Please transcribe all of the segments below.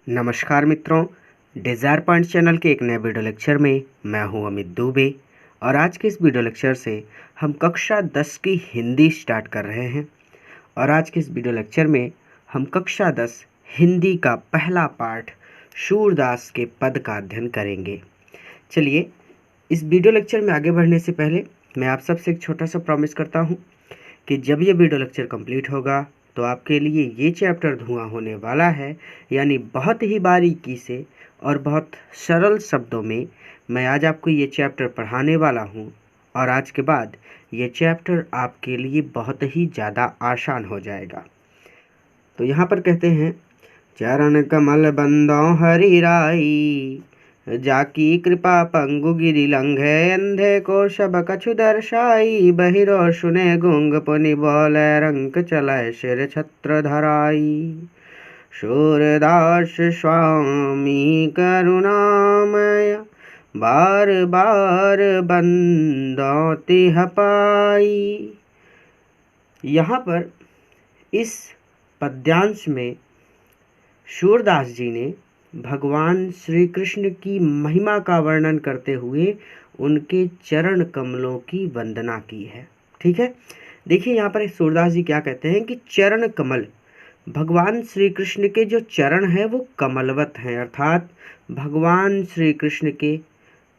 नमस्कार मित्रों, desire point channel के एक नए वीडियो लेक्चर में मैं हूं अमित दुबे। और आज के इस वीडियो लेक्चर से हम कक्षा 10 की हिंदी स्टार्ट कर रहे हैं। और आज के इस वीडियो लेक्चर में हम कक्षा 10 हिंदी का पहला पाठ सूरदास के पद का अध्ययन करेंगे। चलिए, इस वीडियो लेक्चर में आगे बढ़ने से पहले मैं आप सबसे एक छोटा सा प्रॉमिस करता हूँ कि जब ये वीडियो लेक्चर कंप्लीट होगा तो आपके लिए ये चैप्टर धुआं होने वाला है। यानी बहुत ही बारीकी से और बहुत सरल शब्दों में मैं आज आपको ये चैप्टर पढ़ाने वाला हूँ। और आज के बाद ये चैप्टर आपके लिए बहुत ही ज़्यादा आसान हो जाएगा। तो यहाँ पर कहते हैं, चरण कमल बंदो हरि राई, जाकी कृपा पंगु गिरि लंघे, अंधे को सब कछु दर्शाई, बहिरो सुने गुंग पुनि बोले, रंक चले सिर छत्र धराई। सूरदास स्वामी करुणामय, बार बार बंदो तिह पाई। यहाँ पर इस पद्यांश में सूरदास जी ने भगवान श्री कृष्ण की महिमा का वर्णन करते हुए उनके चरण कमलों की वंदना की है। ठीक है, देखिए यहाँ पर सूरदास जी क्या कहते हैं कि चरण कमल, भगवान श्री कृष्ण के जो चरण हैं वो कमलवत हैं, अर्थात भगवान श्री कृष्ण के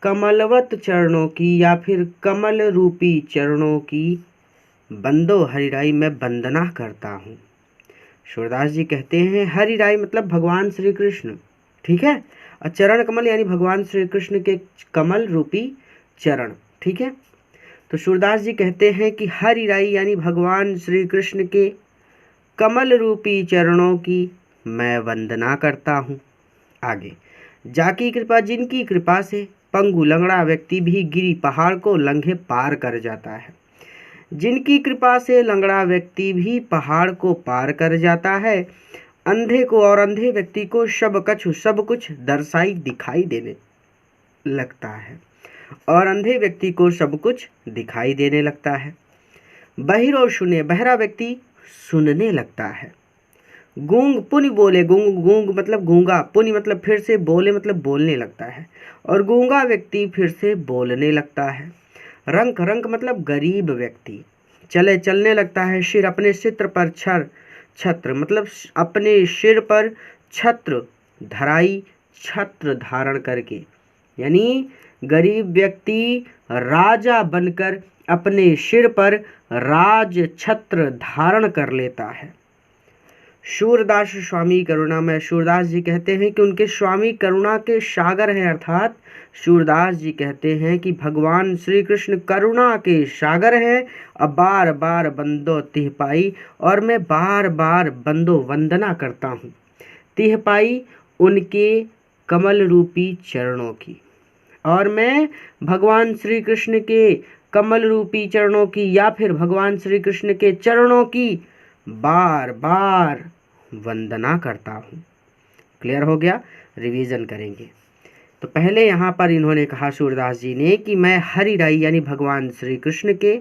कमलवत चरणों की या फिर कमल रूपी चरणों की बंदो हरिराई मैं वंदना करता हूँ। सूरदास जी कहते हैं हरिराई मतलब भगवान श्री कृष्ण, ठीक है, और चरण कमल यानी भगवान श्री कृष्ण के कमल रूपी चरण। ठीक है, तो सूरदास जी कहते हैं कि हरिराई यानी भगवान श्री कृष्ण के कमल रूपी चरणों की मैं वंदना करता हूँ। आगे, जाकी कृपा, जिनकी कृपा से पंगु लंगड़ा व्यक्ति भी गिरी पहाड़ को लंघे पार कर जाता है। जिनकी कृपा से लंगड़ा व्यक्ति भी पहाड़ को पार कर जाता है, अंधे को और अंधे व्यक्ति को सब कुछ दर्शाई दिखाई देने लगता है, और अंधे व्यक्ति को सब कुछ दिखाई देने लगता है। बहिरो सुने, बहरा व्यक्ति सुनने लगता है। गूंग पुनि बोले, गूंग गूंग मतलब गूंगा, पुनि मतलब फिर से, बोले मतलब बोलने लगता है, और गूंगा व्यक्ति फिर से बोलने लगता है। रंक, रंक मतलब गरीब व्यक्ति चले चलने लगता है। सिर, अपने सिर पर छत्र मतलब अपने सिर पर छत्र धराई, छत्र धारण करके, यानी गरीब व्यक्ति राजा बनकर अपने सिर पर राज छत्र धारण कर लेता है। सूरदास स्वामी करुणा में, सूरदास जी कहते हैं कि उनके स्वामी करुणा के सागर हैं, अर्थात सूरदास जी कहते हैं कि भगवान श्री कृष्ण करुणा के सागर हैं। अब बार बार बंदो तिह पाई, और मैं बार बार बंदो वंदना करता हूँ, तिह पाई उनके कमल रूपी चरणों की। और मैं भगवान श्री कृष्ण के कमल रूपी चरणों की या फिर भगवान श्री कृष्ण के चरणों की बार बार वंदना करता हूँ। क्लियर हो गया? रिवीजन करेंगे। तो पहले यहाँ पर इन्होंने कहा सूरदास जी ने कि मैं हरिराई यानी भगवान श्री कृष्ण के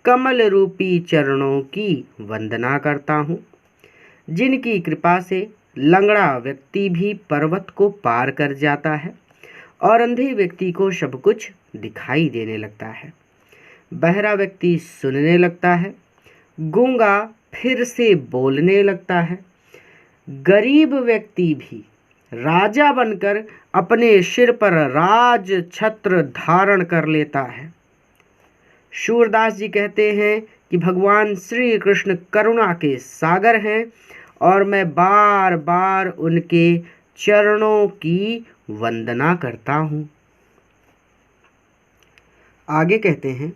कमल रूपी चरणों की वंदना करता हूँ, जिनकी कृपा से लंगड़ा व्यक्ति भी पर्वत को पार कर जाता है, और अंधे व्यक्ति को सब कुछ दिखाई देने लगता है। बहरा व्यक्ति सुनने लगता है, गूंगा फिर से बोलने लगता है, गरीब व्यक्ति भी राजा बनकर अपने सिर पर राज छत्र धारण कर लेता है। सूरदास जी कहते हैं कि भगवान श्री कृष्ण करुणा के सागर हैं, और मैं बार बार उनके चरणों की वंदना करता हूँ। आगे कहते हैं,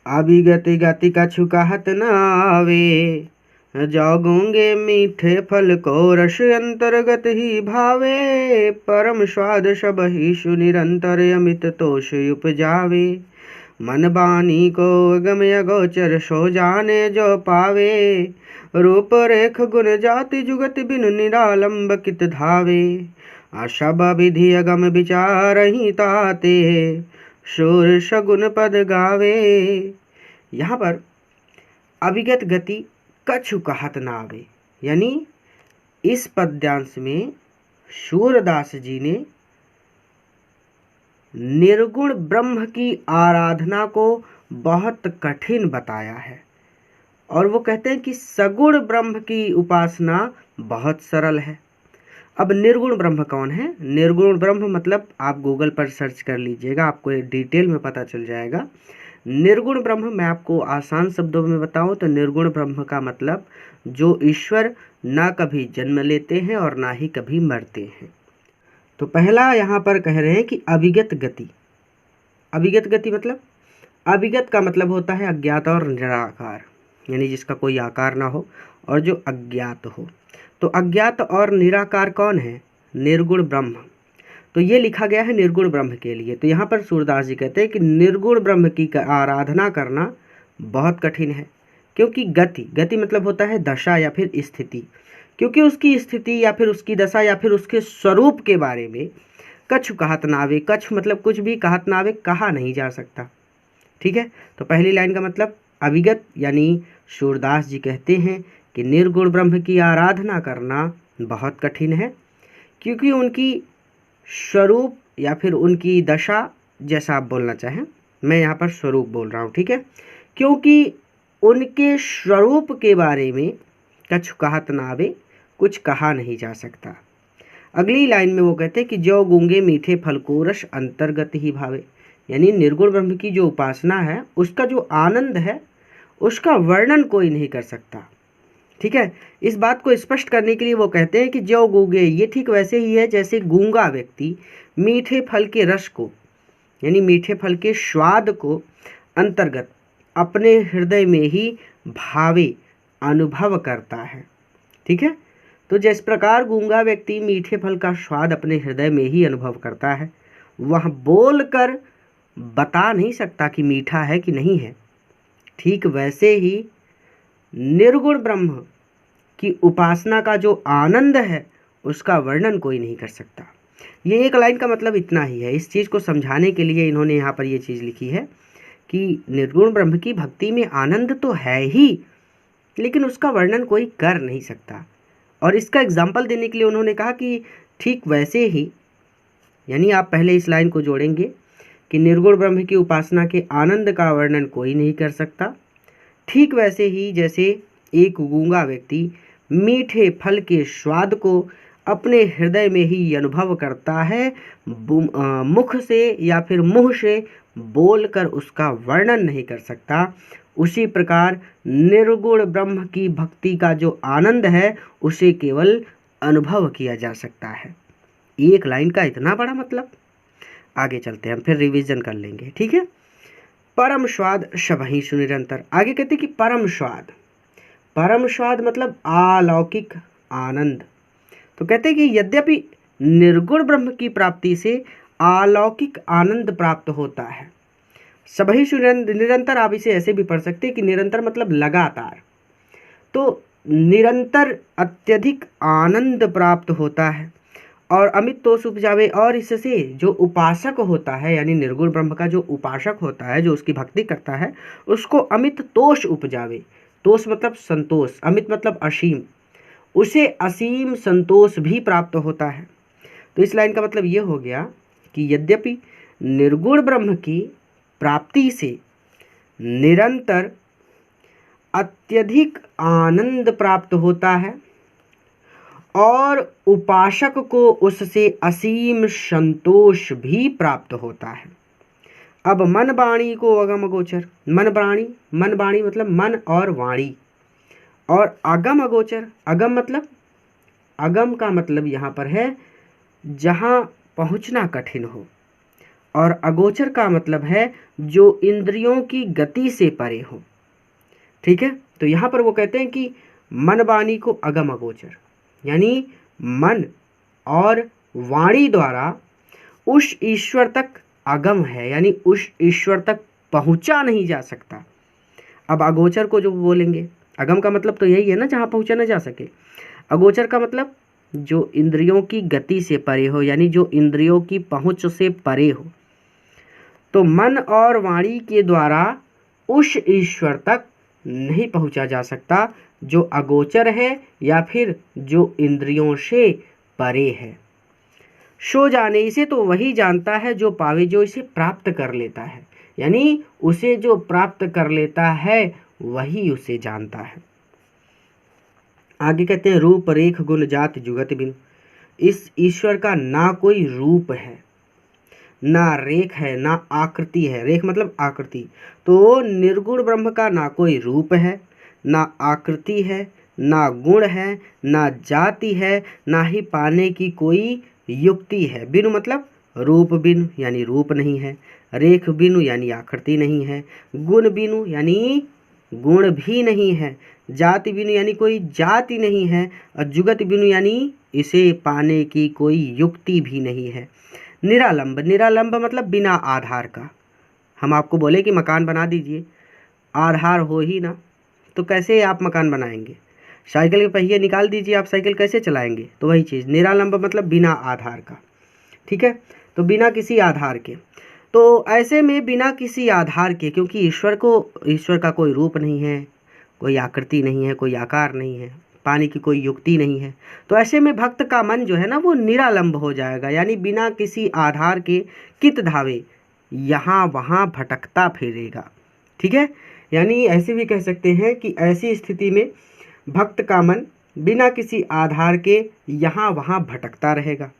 आबि गति गति कछु कहत न आवे, जाओ गूंगे मीठे फल को रस अंतर्गत ही भावे, परम स्वाद सब ही सुनिरंतर अमित तोष उपजावे। मन बानी को अगम अगोचर सो जाने जो पावे, रूप रेख गुण जाति जुगत बिनु निरालंब कित धावे। सब विधि अगम विचार ही ताते, शूर सगुन पद गावे। यहाँ पर अभिगत गति कछु कहत न आवे, यानी इस पद्यांश में सूरदास जी ने निर्गुण ब्रह्म की आराधना को बहुत कठिन बताया है, और वो कहते हैं कि सगुण ब्रह्म की उपासना बहुत सरल है। अब निर्गुण ब्रह्म कौन है? निर्गुण ब्रह्म मतलब आप गूगल पर सर्च कर लीजिएगा, आपको डिटेल में पता चल जाएगा। निर्गुण ब्रह्म मैं आपको आसान शब्दों में बताऊं तो निर्गुण ब्रह्म का मतलब जो ईश्वर ना कभी जन्म लेते हैं और ना ही कभी मरते हैं। तो पहला यहाँ पर कह रहे हैं कि अविगत गति। अविगत गति मतलब, अविगत का मतलब होता है अज्ञात और निराकार, यानी जिसका कोई आकार ना हो और जो अज्ञात हो। तो अज्ञात और निराकार कौन है? निर्गुण ब्रह्म। तो ये लिखा गया है निर्गुण ब्रह्म के लिए। तो यहाँ पर सूरदास जी कहते हैं कि निर्गुण ब्रह्म की आराधना करना बहुत कठिन है, क्योंकि गति मतलब होता है दशा या फिर स्थिति, क्योंकि उसकी स्थिति या फिर उसकी दशा या फिर उसके स्वरूप के बारे में कछु कहत नावे, कछु मतलब कुछ भी, कहत नावे कहा नहीं जा सकता। ठीक है, तो पहली लाइन का मतलब अविगत, यानी सूरदास जी कहते हैं कि निर्गुण ब्रह्म की आराधना करना बहुत कठिन है, क्योंकि उनकी स्वरूप या फिर उनकी दशा, जैसा आप बोलना चाहें, मैं यहाँ पर स्वरूप बोल रहा हूँ, ठीक है, क्योंकि उनके स्वरूप के बारे में कछु कहत नावे, कुछ कहा नहीं जा सकता। अगली लाइन में वो कहते हैं कि जो गूंगे मीठे फल को रस अंतर्गत ही भावे, यानी निर्गुण ब्रह्म की जो उपासना है उसका जो आनंद है उसका वर्णन कोई नहीं कर सकता। ठीक है, इस बात को स्पष्ट करने के लिए वो कहते हैं कि जो गूंगे, ये ठीक वैसे ही है जैसे गूंगा व्यक्ति मीठे फल के रस को, यानी मीठे फल के स्वाद को अंतर्गत अपने हृदय में ही भावे, अनुभव करता है। ठीक है, तो जिस प्रकार गूंगा व्यक्ति मीठे फल का स्वाद अपने हृदय में ही अनुभव करता है, वह बोलकर बता नहीं सकता कि मीठा है कि नहीं है, ठीक वैसे ही निर्गुण ब्रह्म की उपासना का जो आनंद है उसका वर्णन कोई नहीं कर सकता। ये एक लाइन का मतलब इतना ही है। इस चीज़ को समझाने के लिए इन्होंने यहाँ पर ये चीज़ लिखी है कि निर्गुण ब्रह्म की भक्ति में आनंद तो है ही, लेकिन उसका वर्णन कोई कर नहीं सकता। और इसका एग्जाम्पल देने के लिए उन्होंने कहा कि ठीक वैसे ही, यानी आप पहले इस लाइन को जोड़ेंगे कि निर्गुण ब्रह्म की उपासना के आनंद का वर्णन कोई नहीं कर सकता, ठीक वैसे ही जैसे एक गूंगा व्यक्ति मीठे फल के स्वाद को अपने हृदय में ही अनुभव करता है, मुख से या फिर मुंह से बोलकर उसका वर्णन नहीं कर सकता, उसी प्रकार निर्गुण ब्रह्म की भक्ति का जो आनंद है उसे केवल अनुभव किया जा सकता है। एक लाइन का इतना बड़ा मतलब। आगे चलते हैं, हम फिर रिवीजन कर लेंगे, ठीक है। परम स्वाद शबहि सुनिरंतर। आगे कहते कि परम स्वाद, परम स्वाद मतलब अलौकिक आनंद। तो कहते हैं कि यद्यपि निर्गुण ब्रह्म की प्राप्ति से अलौकिक आनंद प्राप्त होता है, शबहि निरंतर, आप इसे ऐसे भी पढ़ सकते हैं कि निरंतर मतलब लगातार, तो निरंतर अत्यधिक आनंद प्राप्त होता है और अमित तोष उपजावे, और इससे जो उपासक होता है, यानी निर्गुण ब्रह्म का जो उपासक होता है, जो उसकी भक्ति करता है, उसको अमित तोष उपजावे। तोष मतलब संतोष, अमित मतलब असीम, उसे असीम संतोष भी प्राप्त होता है। तो इस लाइन का मतलब ये हो गया कि यद्यपि निर्गुण ब्रह्म की प्राप्ति से निरंतर अत्यधिक आनंद प्राप्त होता है और उपासक को उससे असीम संतोष भी प्राप्त होता है। अब मन वाणी को अगम अगोचर, मन वाणी मतलब मन और वाणी, और अगम अगोचर, अगम मतलब, अगम का मतलब यहाँ पर है जहाँ पहुँचना कठिन हो, और अगोचर का मतलब है जो इंद्रियों की गति से परे हो। ठीक है, तो यहाँ पर वो कहते हैं कि मन वाणी को अगम अगोचर, यानी मन और वाणी द्वारा उस ईश्वर तक अगम है, यानी उस ईश्वर तक पहुँचा नहीं जा सकता। अब अगोचर को जो बोलेंगे, अगम का मतलब तो यही है ना, जहाँ पहुँचा न जा सके। अगोचर का मतलब जो इंद्रियों की गति से परे हो, यानी जो इंद्रियों की पहुँच से परे हो। तो मन और वाणी के द्वारा उस ईश्वर तक नहीं पहुँचा जा सकता जो अगोचर है या फिर जो इंद्रियों से परे है। सो जाने, इसे तो वही जानता है जो पावे, जो इसे प्राप्त कर लेता है। यानी उसे जो प्राप्त कर लेता है वही उसे जानता है। आगे कहते हैं रूप रेख गुण जाति जुगत बिनु। इस ईश्वर का ना कोई रूप है, ना रेख है, ना आकृति है। रेख मतलब आकृति। तो निर्गुण ब्रह्म का ना कोई रूप है, ना आकृति है, ना गुण है, ना जाति है, ना ही पाने की कोई युक्ति है। बिनु मतलब रूप बिनु यानी रूप नहीं है, रेख बिनु यानी आकृति नहीं है, गुण बिनु यानी गुण भी नहीं है, जाति बिनु यानी कोई जाति नहीं है, और जुगत बिनु यानी इसे पाने की कोई युक्ति भी नहीं है। निरालंब, निरालंब मतलब बिना आधार का। हम आपको बोले कि मकान बना दीजिए, आधार हो ही ना तो कैसे आप मकान बनाएंगे। साइकिल के पहिए निकाल दीजिए, आप साइकिल कैसे चलाएंगे। तो वही चीज़ निरालंब मतलब बिना आधार का। ठीक है, तो बिना किसी आधार के। तो ऐसे में बिना किसी आधार के, क्योंकि ईश्वर का कोई रूप नहीं है, कोई आकृति नहीं है, कोई आकार नहीं है, पाने की कोई युक्ति नहीं है, तो ऐसे में भक्त का मन जो है ना वो निरालंब हो जाएगा। यानी बिना किसी आधार के कित धावे, यहाँ वहाँ भटकता फिरेगा। ठीक है, यानी ऐसे भी कह सकते हैं कि ऐसी स्थिति में भक्त का मन बिना किसी आधार के यहाँ वहाँ भटकता रहेगा।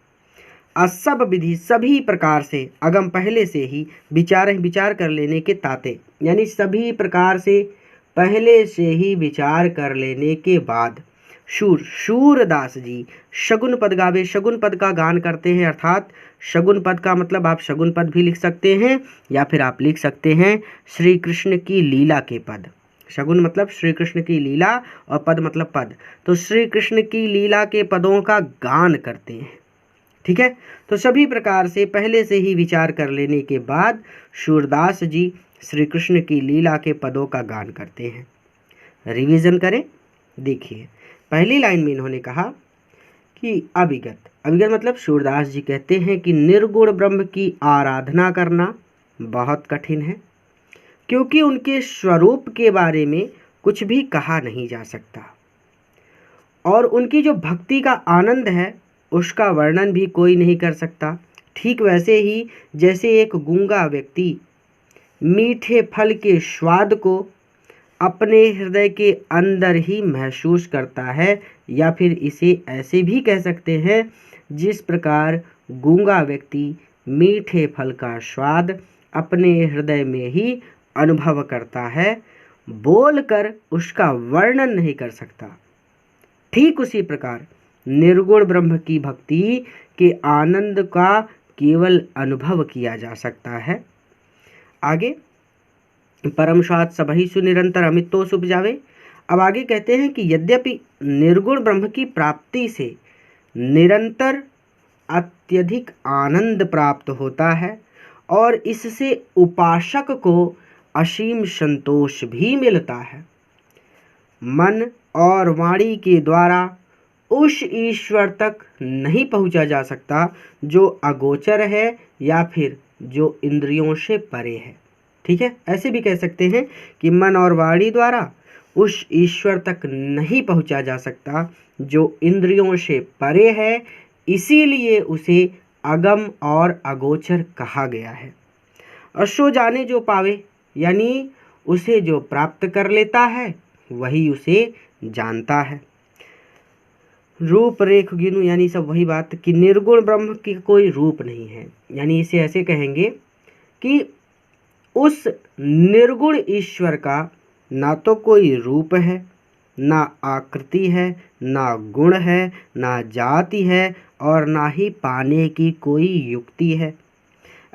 असब विधि, सभी प्रकार से, अगम पहले से ही विचार कर लेने के ताते, यानी सभी प्रकार से पहले से ही विचार कर लेने के बाद। शूरदास जी शगुन पद गावे, शगुन पद का गान करते हैं। अर्थात शगुन पद का मतलब आप शगुन पद भी लिख सकते हैं या फिर आप लिख सकते हैं श्री कृष्ण की लीला के पद। शगुन मतलब श्री कृष्ण की लीला और पद मतलब पद, तो श्री कृष्ण की लीला के पदों का गान करते हैं। ठीक है, तो सभी प्रकार से पहले से ही विचार कर लेने के बाद सूरदास जी श्री कृष्ण की लीला के पदों का गान करते हैं। रिवीजन करें, देखिए पहली लाइन में इन्होंने कहा कि अविगत, अविगत मतलब सूरदास जी कहते हैं कि निर्गुण ब्रह्म की आराधना करना बहुत कठिन है, क्योंकि उनके स्वरूप के बारे में कुछ भी कहा नहीं जा सकता, और उनकी जो भक्ति का आनंद है उसका वर्णन भी कोई नहीं कर सकता। ठीक वैसे ही जैसे एक गूंगा व्यक्ति मीठे फल के स्वाद को अपने हृदय के अंदर ही महसूस करता है, या फिर इसे ऐसे भी कह सकते हैं जिस प्रकार गूंगा व्यक्ति मीठे फल का स्वाद अपने हृदय में ही अनुभव करता है, बोलकर उसका वर्णन नहीं कर सकता। ठीक उसी प्रकार निर्गुण ब्रह्म की भक्ति के आनंद का केवल अनुभव किया जा सकता है। आगे परम स्वाद सबहि सुनिरंतर अमितो सुपजावे। अब आगे कहते हैं कि यद्यपि निर्गुण ब्रह्म की प्राप्ति से निरंतर अत्यधिक आनंद प्राप्त होता है और इससे उपासक को असीम संतोष भी मिलता है, मन और वाणी के द्वारा उस ईश्वर तक नहीं पहुंचा जा सकता जो अगोचर है या फिर जो इंद्रियों से परे है। ठीक है, ऐसे भी कह सकते हैं कि मन और वाणी द्वारा उस ईश्वर तक नहीं पहुंचा जा सकता जो इंद्रियों से परे है, इसीलिए उसे अगम और अगोचर कहा गया है। और सो जाने जो पावे, यानी उसे जो प्राप्त कर लेता है वही उसे जानता है। रूप रेख गिनु, यानी सब वही बात कि निर्गुण ब्रह्म की कोई रूप नहीं है, यानी इसे ऐसे कहेंगे कि उस निर्गुण ईश्वर का ना तो कोई रूप है, ना आकृति है, ना गुण है, ना जाति है, और ना ही पाने की कोई युक्ति है।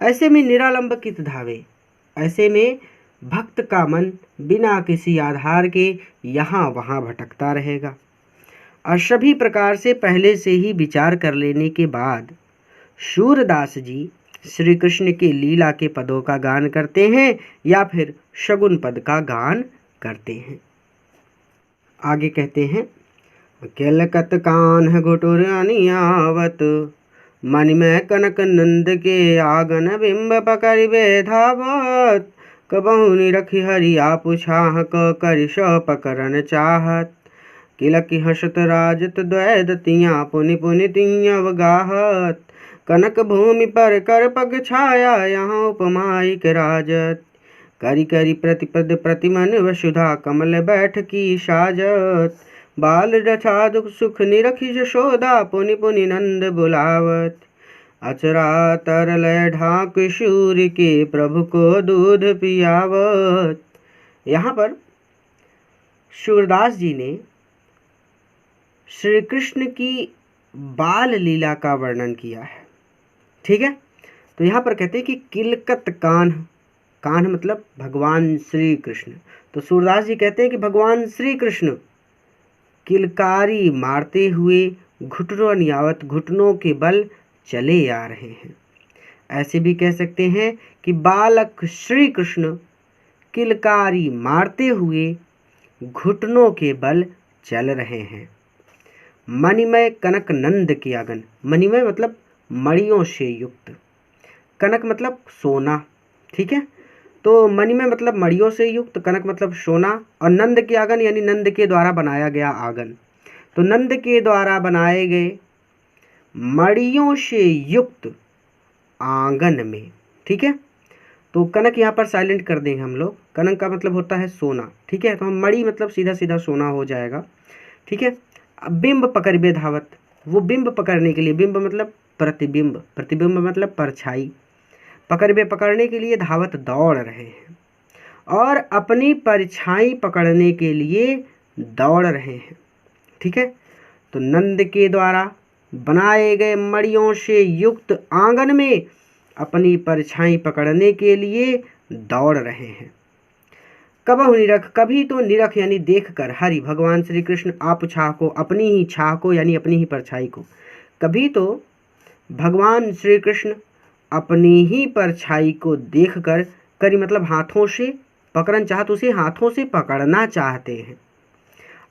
ऐसे में निरालंब कित धावे, ऐसे में भक्त का मन बिना किसी आधार के यहाँ वहाँ भटकता रहेगा। और सभी प्रकार से पहले से ही विचार कर लेने के बाद सूरदास जी श्री कृष्ण के लीला के पदों का गान करते हैं या फिर शगुन पद का गान करते हैं। आगे कहते हैं केलकत कान्ह घुटुर अनियावत, मन में कनक नंद के आगन बिंब पकड़िबे धावत, कबहु निरखि हरिया पुछाह क करिश पकड़न चाहत, किलकी हसत राजत द्वैदतियाँ पुनि पुनि तियव गाहत, कनक भूमि पर कर पग छाया, यहाँ उपमाइक राजत। करी करी प्रतिपद प्रतिमन, वसुधा कमल बैठ की साजत। बाल रछा दुख सुख निरखि यशोदा, पुनि पुनि नंद बुलावत। अचरा तरल ढाक सूर्य के, प्रभु को दूध पियावत। यहाँ पर सूरदास जी ने श्री कृष्ण की बाल लीला का वर्णन किया है। ठीक है, तो यहाँ पर कहते हैं कि किलकत कान्ह, कान्ह मतलब भगवान श्री कृष्ण। तो सूरदास जी कहते हैं कि भगवान श्री कृष्ण किलकारी मारते हुए घुटनों नियावत, घुटनों के बल चले आ रहे हैं। ऐसे भी कह सकते हैं कि बालक श्री कृष्ण किलकारी मारते हुए घुटनों के बल चल रहे हैं। मणिमय कनक नंद के आंगन, मणिमय मतलब मणियों से युक्त, कनक मतलब सोना। ठीक है, तो मणिमय मतलब मणियों से युक्त, कनक मतलब सोना, और नंद के आंगन यानी नंद के द्वारा बनाया गया आंगन। तो नंद के द्वारा बनाए गए मणियों से युक्त आंगन में। ठीक है, तो कनक यहाँ पर साइलेंट कर देंगे हम लोग। कनक का मतलब होता है सोना। ठीक है, तो हम मणि मतलब सीधा सीधा सोना हो जाएगा। ठीक है, अब बिंब पकड़बे धावत, वो बिंब पकड़ने के लिए, बिंब मतलब प्रतिबिंब, प्रतिबिंब मतलब परछाई, पकड़बे पकड़ने के लिए धावत दौड़ रहे हैं, और अपनी परछाई पकड़ने के लिए दौड़ रहे हैं। ठीक है, तो नंद के द्वारा बनाए गए मणियों से युक्त आंगन में अपनी परछाई पकड़ने के लिए दौड़ रहे हैं। कबहु निरख, कभी तो निरख यानी देख कर, हरि भगवान श्री कृष्ण आप छाह को, अपनी ही छाह को यानी अपनी ही परछाई को, कभी तो भगवान श्री कृष्ण अपनी ही परछाई को देखकर, करी मतलब हाथों से, पकड़न चाहत उसे हाथों से पकड़ना चाहते हैं।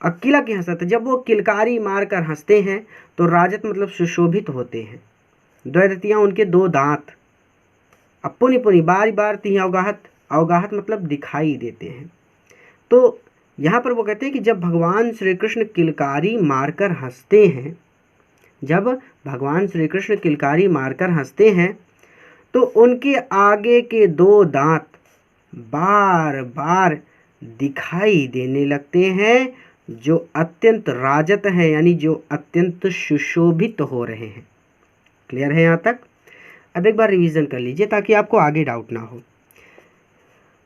अकिला की हंसत, जब वो किलकारी मारकर हंसते हैं तो राजत मतलब सुशोभित होते हैं। द्वैदतियाँ उनके दो दांत, अब पुनि पुनि बारी बार ती अवगाहत, अवगाहत मतलब दिखाई देते हैं। तो यहाँ पर वो कहते हैं कि जब भगवान श्री कृष्ण किलकारी मारकर हंसते हैं, जब भगवान श्री कृष्ण किलकारी मारकर हंसते हैं तो उनके आगे के दो दांत बार बार दिखाई देने लगते हैं, जो अत्यंत राजत हैं, यानी जो अत्यंत सुशोभित हो रहे हैं। क्लियर है यहाँ तक? अब एक बार रिवीजन कर लीजिए ताकि आपको आगे डाउट ना हो।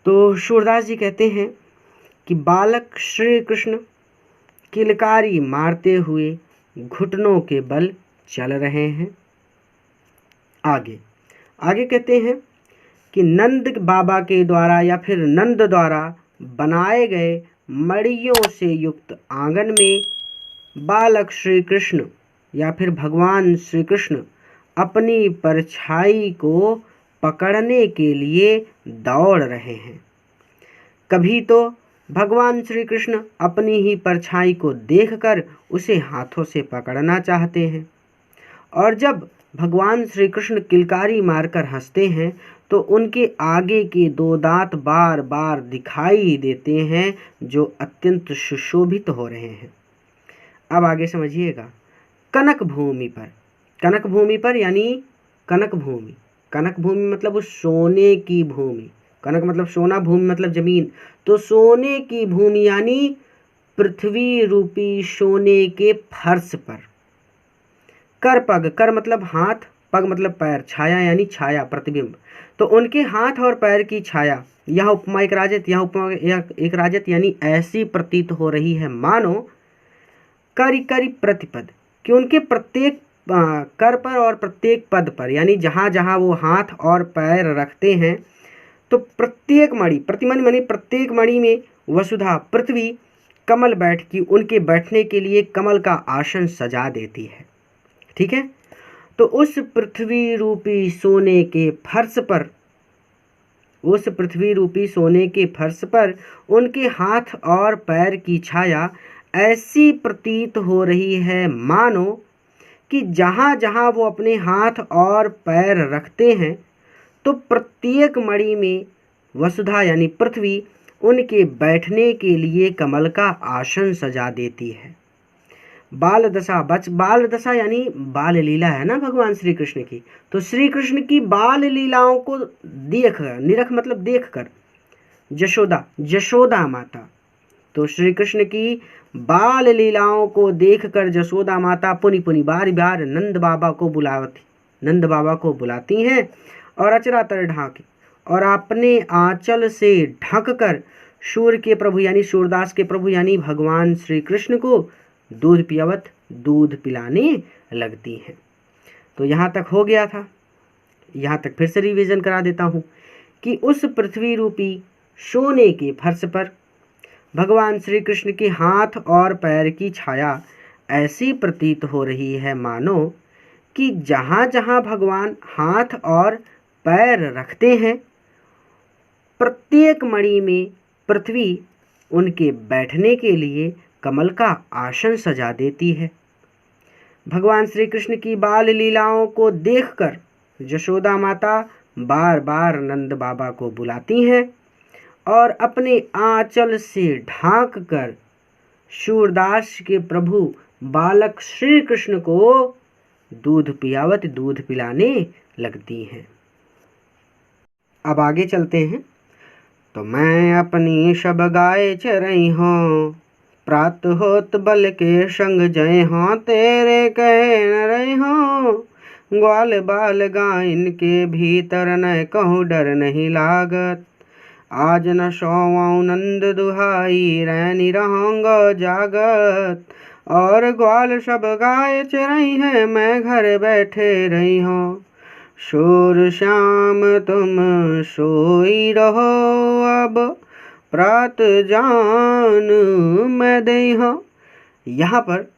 तो सूरदास जी कहते हैं कि बालक श्री कृष्ण किलकारी मारते हुए घुटनों के बल चल रहे हैं। आगे आगे कहते हैं कि नंद बाबा के द्वारा या फिर नंद द्वारा बनाए गए मणियों से युक्त आंगन में बालक श्री कृष्ण या फिर भगवान श्री कृष्ण अपनी परछाई को पकड़ने के लिए दौड़ रहे हैं। कभी तो भगवान श्री कृष्ण अपनी ही परछाई को देखकर उसे हाथों से पकड़ना चाहते हैं, और जब भगवान श्री कृष्ण किलकारी मारकर हंसते हैं तो उनके आगे के दो दांत बार बार दिखाई देते हैं, जो अत्यंत सुशोभित हो रहे हैं। अब आगे समझिएगा। कनक भूमि पर, कनक भूमि पर यानी कनक भूमि, कनक भूमि मतलब उस सोने की भूमि, कनक मतलब सोना, भूमि मतलब जमीन, तो सोने की भूमि यानी पृथ्वी रूपी सोने के फर्श पर। कर पग, कर मतलब हाथ, पग मतलब पैर, छाया यानी छाया, प्रतिबिंब, तो उनके हाथ और पैर की छाया, यहाँ उपमा एक राजत, यहाँ उपमा एक राजत, यानी ऐसी प्रतीत हो रही है मानो करी करी प्रतिपद, कि उनके प्रत्येक कर पर और प्रत्येक पद पर, यानी जहाँ जहाँ वो हाथ और पैर रखते हैं तो प्रत्येक मणि, प्रतिमणि मणि, प्रत्येक मणि में वसुधा पृथ्वी कमल बैठ की, उनके बैठने के लिए कमल का आसन सजा देती है। ठीक है, तो उस पृथ्वी रूपी सोने के फर्श पर, उस पृथ्वी रूपी सोने के फर्श पर उनके हाथ और पैर की छाया ऐसी प्रतीत हो रही है मानो कि जहाँ जहाँ वो अपने हाथ और पैर रखते हैं तो प्रत्येक मणि में वसुधा यानी पृथ्वी उनके बैठने के लिए कमल का आसन सजा देती है। बाल दशा, बाल दशा यानी बाल लीला है ना भगवान श्री कृष्ण की, तो श्री कृष्ण की बाल लीलाओं को देख कर, निरख मतलब देख कर, यशोदा माता, तो श्री कृष्ण की बाल लीलाओं को देखकर यशोदा माता पुनि पुनि बार बार नंद बाबा को बुलाती हैं और अचरा तर ढांके और अपने आंचल से ढक कर सूर के प्रभु यानी सूरदास के प्रभु यानी भगवान श्री कृष्ण को दूध पिलाने लगती हैं। तो यहाँ तक हो गया था। यहाँ तक फिर से रिवीजन करा देता हूँ कि उस पृथ्वी रूपी सोने के फर्श पर भगवान श्री कृष्ण के हाथ और पैर की छाया ऐसी प्रतीत हो रही है मानो कि जहाँ जहाँ भगवान हाथ और पैर रखते हैं प्रत्येक मणि में पृथ्वी उनके बैठने के लिए कमल का आसन सजा देती है। भगवान श्री कृष्ण की बाल लीलाओं को देखकर यशोदा माता बार बार नंद बाबा को बुलाती हैं और अपने आंचल से ढांक कर सूरदास के प्रभु बालक श्री कृष्ण को दूध पिलाने लगती हैं। अब आगे चलते हैं। तो मैं अपनी सब गाय चरई हूँ, प्रात होत बल के संग जय हाँ, तेरे कहे न रही हूँ, ग्वाल बाल गायन के भीतर न कहूँ डर नहीं लागत, आज न सोऊं नंद दुहाई रैनी रहूँगा जागत, और ग्वाल सब गाय चरई है मैं घर बैठे रही हूँ, शोर श्याम तुम सोई रहो अब प्रात जान मैं दई हूँ। यहाँ पर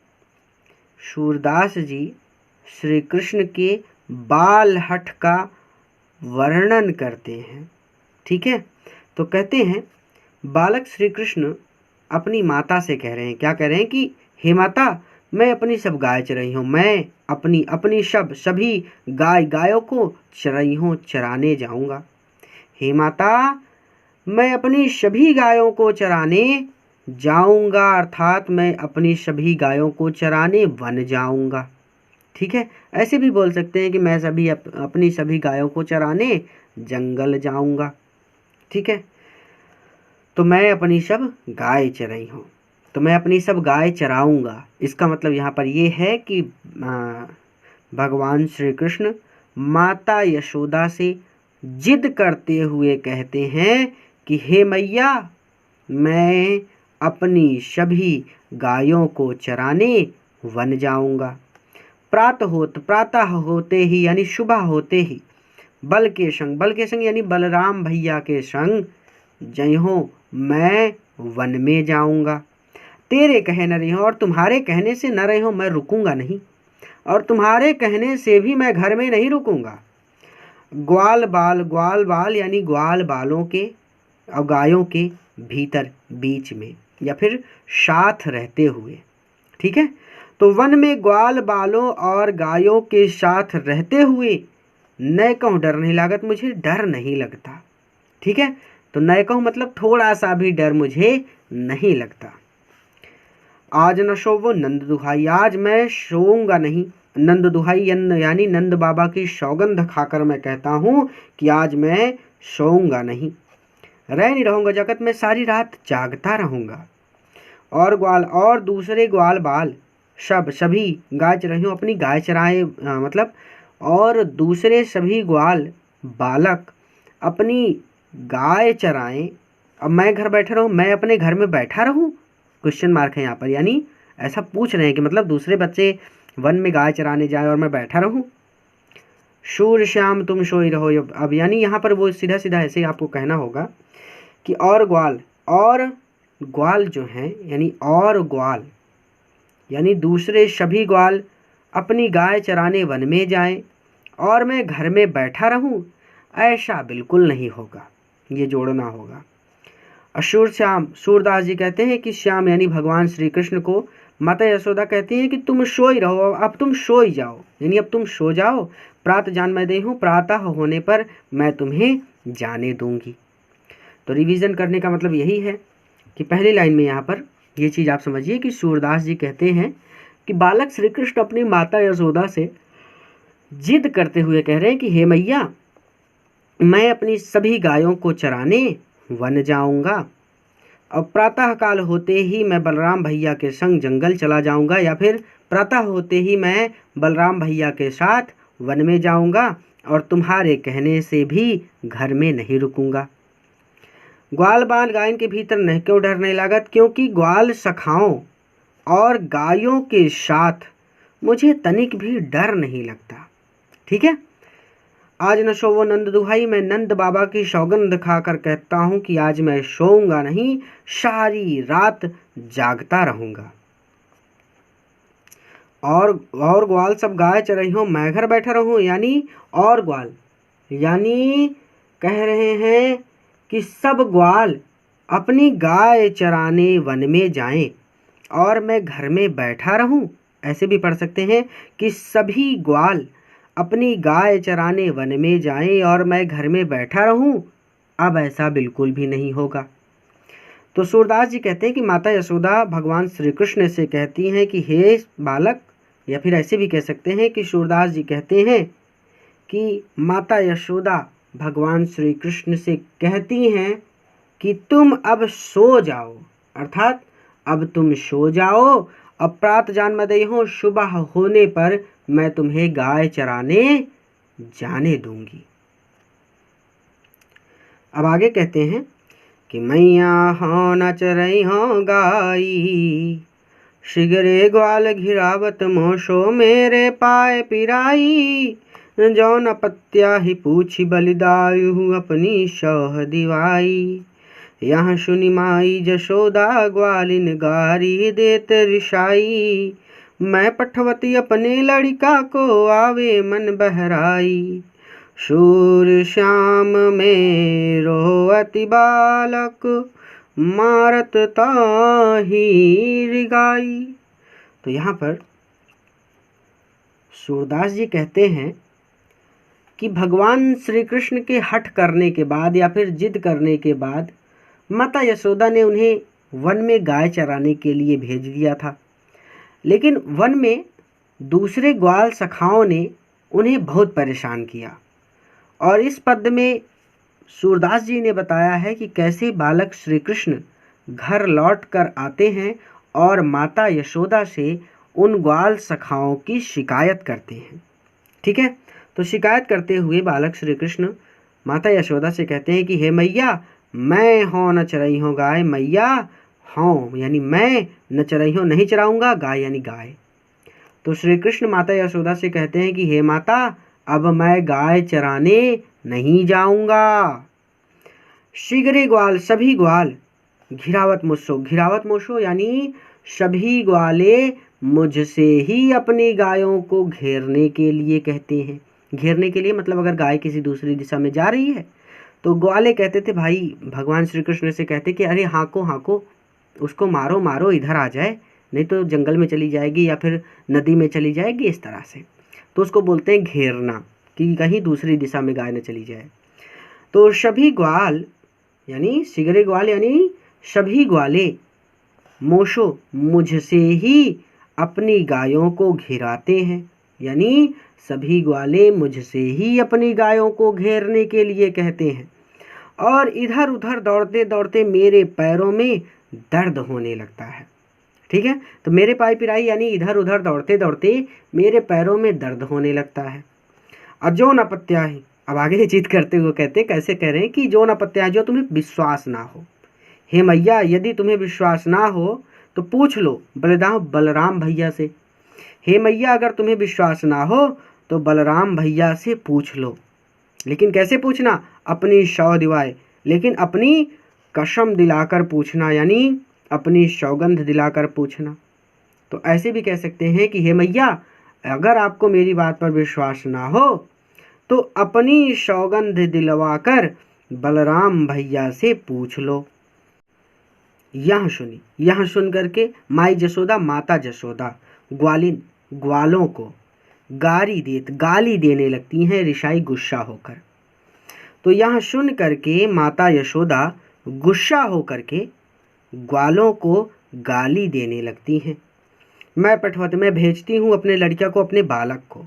सूरदास जी श्री कृष्ण के बाल हठ का वर्णन करते हैं। ठीक है, तो कहते हैं बालक श्री कृष्ण अपनी माता से कह रहे हैं, क्या कह रहे हैं कि हे माता मैं अपनी सब गाय चराई हूँ, मैं अपनी सभी गायों को चराई हूँ, चराने जाऊँगा। हे माता मैं अपनी सभी गायों को चराने जाऊँगा, अर्थात मैं अपनी सभी गायों को चराने वन जाऊँगा। ठीक है, ऐसे भी बोल सकते हैं कि मैं अपनी सभी गायों को चराने जंगल जाऊँगा। ठीक है, तो मैं अपनी सब गाय चराई हूँ, तो मैं अपनी सब गाय चराऊँगा। इसका मतलब यहाँ पर ये है कि भगवान श्री कृष्ण माता यशोदा से जिद करते हुए कहते हैं कि हे मैया मैं अपनी सभी गायों को चराने वन जाऊँगा। प्रातः होते ही यानी सुबह होते ही बल के संग यानी बलराम भैया के संग जय हो मैं वन में जाऊँगा। तेरे कहे न रही हो और तुम्हारे कहने से न रही हो मैं रुकूंगा नहीं, और तुम्हारे कहने से भी मैं घर में नहीं रुकूंगा। ग्वाल बाल यानी ग्वाल बालों के और गायों के भीतर बीच में या फिर साथ रहते हुए। ठीक है, तो वन में ग्वाल बालों और गायों के साथ रहते हुए न कहूँ डर नहीं लागत, मुझे डर नहीं लगता। ठीक है, तो न कहूँ मतलब थोड़ा सा भी डर मुझे नहीं लगता। आज न सोवो नंद दुहाई, आज मैं सोऊंगा नहीं। नंद दुहाई यानी नंद बाबा की सौगंध खाकर मैं कहता हूँ कि आज मैं सोऊंगा नहीं। रह नहीं रहूँगा जगत में, सारी रात जागता रहूँगा। और दूसरे ग्वाल बाल सभी गाय चराई हूँ, अपनी गाय चराए मतलब और दूसरे सभी ग्वाल बालक अपनी गाय चराएं। अब मैं घर बैठा रहूँ, मैं अपने घर में बैठा रहूँ, क्वेश्चन मार्क है यहाँ पर, यानी ऐसा पूछ रहे हैं कि मतलब दूसरे बच्चे वन में गाय चराने जाए और मैं बैठा रहूँ। शूर श्याम तुम सोई रहो, अब यानी यहाँ पर वो सीधा सीधा ऐसे ही आपको कहना होगा कि और ग्वाल जो हैं यानी दूसरे सभी ग्वाल अपनी गाय चराने वन में जाएं और मैं घर में बैठा रहूं, ऐसा बिल्कुल नहीं होगा, ये जोड़ना होगा। अशूर श्याम, सूरदास जी कहते हैं कि श्याम यानी भगवान श्री कृष्ण को माता यशोदा कहती हैं कि तुम सोई रहो, अब तुम सोई जाओ, यानी अब तुम सो जाओ, प्रात जान मैं दे हूँ, प्रातः होने पर मैं तुम्हें जाने दूंगी। तो रिवीजन करने का मतलब यही है कि पहली लाइन में यहाँ पर ये चीज़ आप समझिए कि सूरदास जी कहते हैं कि बालक श्री कृष्ण अपनी माता यशोदा से जिद करते हुए कह रहे हैं कि हे मैया, मैं अपनी सभी गायों को चराने वन जाऊंगा और प्रातःकाल होते ही मैं बलराम भैया के संग जंगल चला जाऊंगा, या फिर प्रातः होते ही मैं बलराम भैया के साथ वन में जाऊंगा और तुम्हारे कहने से भी घर में नहीं रुकूंगा। ग्वाल बाल गायन के भीतर नहीं क्यों डरने लागत, क्योंकि ग्वाल सखाओं और गायों के साथ मुझे तनिक भी डर नहीं लगता। ठीक है, आज न सोवो नंद दुहाई, मैं नंद बाबा की सौगंध खाकर कहता हूं कि आज मैं सोऊंगा नहीं, सारी रात जागता रहूंगा। और ग्वाल सब गाय चरही हो, मैं घर बैठा रहूं, यानी और ग्वाल, यानी कह रहे हैं कि सब ग्वाल अपनी गाय चराने वन में जाएं और मैं घर में बैठा रहूं। ऐसे भी पढ़ सकते हैं कि सभी ग्वाल अपनी गाय चराने वन में जाएं और मैं घर में बैठा रहूं। अब ऐसा बिल्कुल भी नहीं होगा। तो सूरदास जी कहते हैं कि माता यशोदा भगवान श्री कृष्ण से कहती हैं कि हे बालक, या फिर ऐसे भी कह सकते हैं कि सूरदास जी कहते हैं कि माता यशोदा भगवान श्री कृष्ण से कहती हैं कि तुम अब सो जाओ, अर्थात अब तुम सो जाओ, अब प्रात जान मदई हो, सुबह होने पर मैं तुम्हें गाय चराने जाने दूंगी। अब आगे कहते हैं कि मैया हो न चरई हो गाई, शिगरे ग्वाल घिरावत मोशो मेरे पाए पिराई, जौन पत्या ही पूछी बलिदायु अपनी शौह दिवाई, यहाँ सुनी माई जशोदा ग्वालिन गारी देत रिशाई, मैं पठवती अपने लड़का को आवे मन बहराई, शूर श्याम में रोअति बालक मारत ताही रिगाई। तो यहाँ पर सूरदास जी कहते हैं कि भगवान श्री कृष्ण के हठ करने के बाद या फिर जिद करने के बाद माता यशोदा ने उन्हें वन में गाय चराने के लिए भेज दिया था, लेकिन वन में दूसरे ग्वाल सखाओं ने उन्हें बहुत परेशान किया। और इस पद में सूरदास जी ने बताया है कि कैसे बालक श्री कृष्ण घर लौट कर आते हैं और माता यशोदा से उन ग्वाल सखाओं की शिकायत करते हैं। ठीक है, तो शिकायत करते हुए बालक श्री कृष्ण माता यशोदा से कहते हैं कि हे मैया, मैं हो न चरई हो गाय, मैया हों यानी मैं न चरई हो नहीं चराऊंगा, गाय यानी गाय। तो श्री कृष्ण माता यशोदा से कहते हैं कि हे माता, अब मैं गाय चराने नहीं जाऊंगा। शीघ्र ग्वाल, सभी ग्वाल, घिरावत मुझसो यानी सभी ग्वाले मुझसे ही अपनी गायों को घेरने के लिए कहते हैं। घेरने के लिए मतलब अगर गाय किसी दूसरी दिशा में जा रही है तो ग्वाले कहते थे, भाई भगवान श्री कृष्ण से कहते कि अरे हाँको हाँको, उसको मारो मारो, इधर आ जाए, नहीं तो जंगल में चली जाएगी या फिर नदी में चली जाएगी, इस तरह से। तो उसको बोलते हैं घेरना, कि कहीं दूसरी दिशा में गाय न चली जाए। तो सभी ग्वाल यानी शीघ्र ग्वाल यानी सभी ग्वाले मोशो मुझसे ही अपनी गायों को घेराते हैं, यानी सभी ग्वाले मुझसे ही अपनी गायों को घेरने के लिए कहते हैं। और इधर उधर दौड़ते दौड़ते मेरे पैरों में दर्द होने लगता है। ठीक है, तो मेरे पाई पिराई यानी इधर उधर दौड़ते दौड़ते मेरे पैरों में दर्द होने लगता है। और जो न पत्या है, अब आगे जीत करते हुए कहते, कैसे कह रहे हैं कि जो न पत्या है, जो तुम्हें विश्वास ना हो। हे मैया, यदि तुम्हें विश्वास ना हो तो पूछ लो बलराम भैया से। हे मैया, अगर तुम्हें विश्वास ना हो तो बलराम भैया से पूछ लो। लेकिन कैसे पूछना? अपनी शौ दिवाए, लेकिन अपनी कसम दिलाकर पूछना, यानी अपनी सौगंध दिलाकर पूछना। तो ऐसे भी कह सकते हैं कि हे मैया, अगर आपको मेरी बात पर विश्वास ना हो तो अपनी सौगंध दिलवाकर बलराम भैया से पूछ लो। यह सुनी, यह सुन करके माई जसोदा, माता जसोदा ग्वालिन ग्वालों को गाली देने लगती हैं, रिशाई गुस्सा होकर। तो यह सुन करके माता यशोदा गुस्सा होकर के ग्वालों को गाली देने लगती हैं। मैं पठवत, मैं भेजती हूँ अपने लड़किया को, अपने बालक को।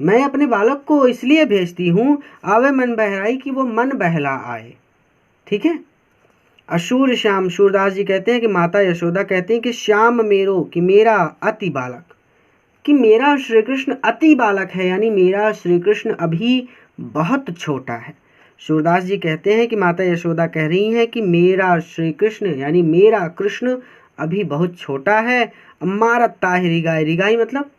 मैं अपने बालक को इसलिए भेजती हूँ, आवे मन बहराई, कि वो मन बहला आए। ठीक है। अशूर श्याम, सूरदास जी कहते हैं कि माता यशोदा कहते हैं कि श्याम मेरो, कि मेरा अति बालक, कि मेरा श्री कृष्ण अति बालक है, यानी मेरा श्री कृष्ण अभी बहुत छोटा है। सूरदास जी कहते हैं कि माता यशोदा कह रही हैं कि मेरा श्री कृष्ण यानी मेरा कृष्ण अभी बहुत छोटा है। मारता है रिगाई, रिगाई मतलब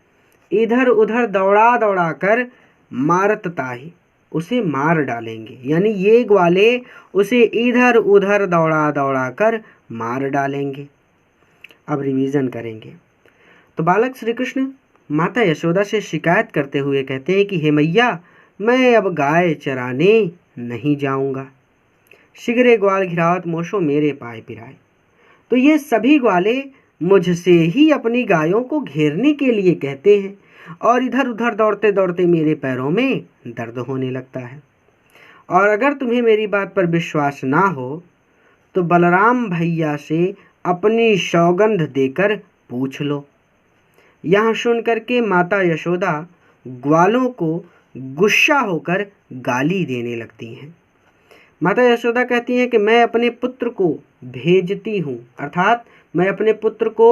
इधर उधर दौड़ा दौड़ा कर मारत ताही, उसे मार डालेंगे, यानी ये ग्वाले उसे इधर उधर दौड़ा दौड़ा कर मार डालेंगे। अब रिवीजन करेंगे। तो बालक श्री कृष्ण माता यशोदा से शिकायत करते हुए कहते हैं कि हे मैया, मैं अब गाय चराने नहीं जाऊंगा। शिगरे ग्वाल घिरावत मोशो मेरे पाए पिराए। तो ये सभी ग्वाले मुझसे ही अपनी गायों को घेरने के लिए कहते हैं और इधर उधर दौड़ते दौड़ते मेरे पैरों में दर्द होने लगता है। और अगर तुम्हें मेरी बात पर विश्वास ना हो तो बलराम भैया से अपनी सौगंध देकर पूछ लो। यहाँ सुनकर के माता यशोदा ग्वालों को गुस्सा होकर गाली देने लगती हैं। माता यशोदा कहती हैं कि मैं अपने पुत्र को भेजती हूँ, अर्थात मैं अपने पुत्र को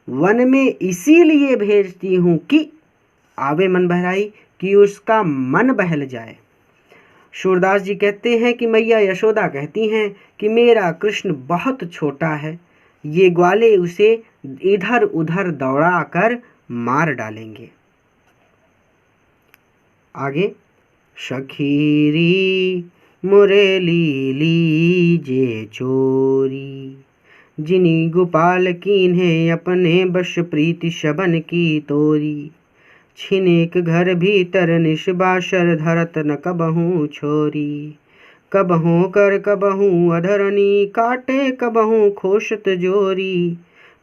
वन में इसीलिए भेजती हूँ कि आवे मन बहराई, कि उसका मन बहल जाए। सूरदास जी कहते हैं कि मैया यशोदा कहती हैं कि मेरा कृष्ण बहुत छोटा है, ये ग्वाले उसे इधर उधर दौड़ा कर मार डालेंगे। आगे, सखीरी मुरली लीजे चोरी, जिनी गोपाल कीन्हे अपने बश प्रीति शबन की तोरी, छिनेक घर भीतर निष्बाशर धरत न कबहूँ छोरी, कबहूँ कर कबहूँ अधरनी काटे कबहूँ खोशत जोरी,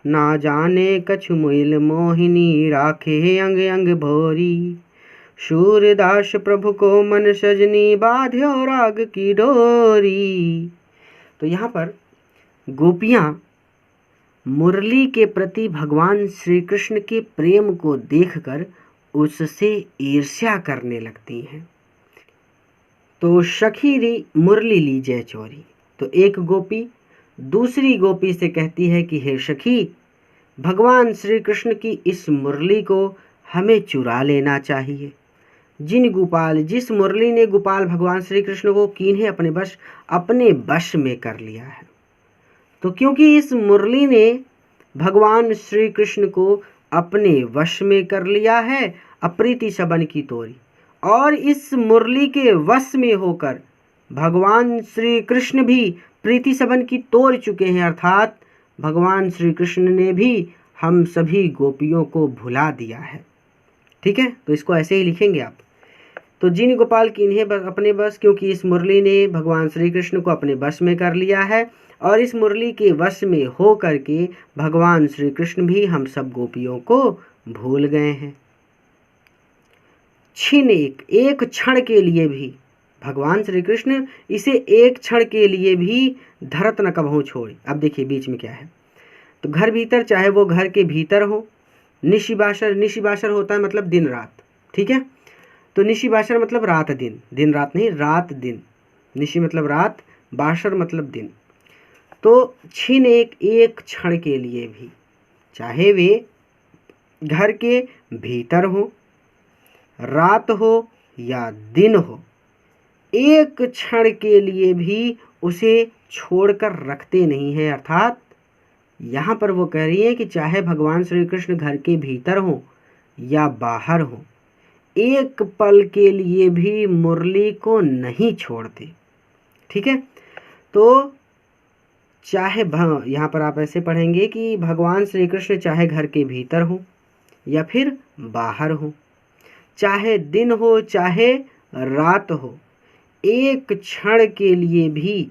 ना जाने कछु मुइल मोहिनी राखे अंग अंग भोरी, सूरदास प्रभु को मन सजनी बाध्यो राग की डोरी। तो यहाँ पर गोपियाँ मुरली के प्रति भगवान श्री कृष्ण के प्रेम को देखकर उससे ईर्ष्या करने लगती हैं। तो सखीरी मुरली लीजे चोरी, तो एक गोपी दूसरी गोपी से कहती है कि हे सखी, भगवान श्री कृष्ण की इस मुरली को हमें चुरा लेना चाहिए। जिन गोपाल, जिस मुरली ने गोपाल भगवान श्री कृष्ण को कीन्हे अपने वश में कर लिया है। तो क्योंकि इस मुरली ने भगवान श्री कृष्ण को अपने वश में कर लिया है, अप्रीति सबन की तोरी, और इस मुरली के वश में होकर भगवान श्री कृष्ण भी प्रीति सबन की तोड़ चुके हैं, अर्थात भगवान श्री कृष्ण ने भी हम सभी गोपियों को भुला दिया है। ठीक है, तो इसको ऐसे ही लिखेंगे आप। तो जिन गोपाल कीन्हे अपने बस, क्योंकि इस मुरली ने भगवान श्री कृष्ण को अपने वश में कर लिया है, और इस मुरली के वश में हो करके भगवान श्री कृष्ण भी हम सब गोपियों को भूल गए हैं। छिन एक क्षण के लिए भी भगवान श्री कृष्ण इसे एक क्षण के लिए भी धरत न कबहूँ छोड़े। अब देखिए बीच में क्या है। तो घर भीतर, चाहे वो घर के भीतर हो, निशिबाशर, निशिबाशर होता है मतलब दिन रात। ठीक है, तो निशिबाशर मतलब रात दिन, दिन रात नहीं, रात दिन। निशि मतलब रात, बाशर मतलब दिन। तो छिन एक क्षण के लिए भी, चाहे वे घर के भीतर हो, रात हो या दिन हो, एक क्षण के लिए भी उसे छोड़कर रखते नहीं है। अर्थात यहाँ पर वो कह रही है कि चाहे भगवान श्री कृष्ण घर के भीतर हो या बाहर हो, एक पल के लिए भी मुरली को नहीं छोड़ते। ठीक है, तो चाहे यहाँ पर आप ऐसे पढ़ेंगे कि भगवान श्री कृष्ण चाहे घर के भीतर हो या फिर बाहर हो, चाहे दिन हो चाहे रात हो, एक क्षण के लिए भी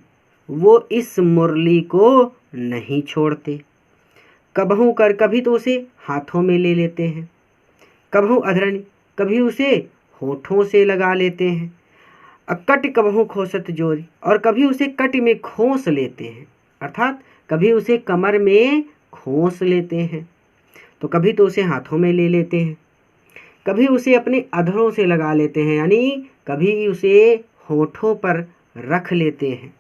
वो इस मुरली को नहीं छोड़ते। कबहू कर, कभी तो उसे हाथों में ले लेते हैं, कबहू अधरणी, कभी उसे होठों से लगा लेते हैं, कट कबहू खोसत जोरी, और कभी उसे कट में खोस लेते हैं, अर्थात कभी उसे कमर में खोस लेते हैं। तो कभी तो उसे हाथों में ले लेते हैं, कभी उसे अपने अधरों से लगा लेते हैं, यानी कभी उसे होठों पर रख लेते हैं।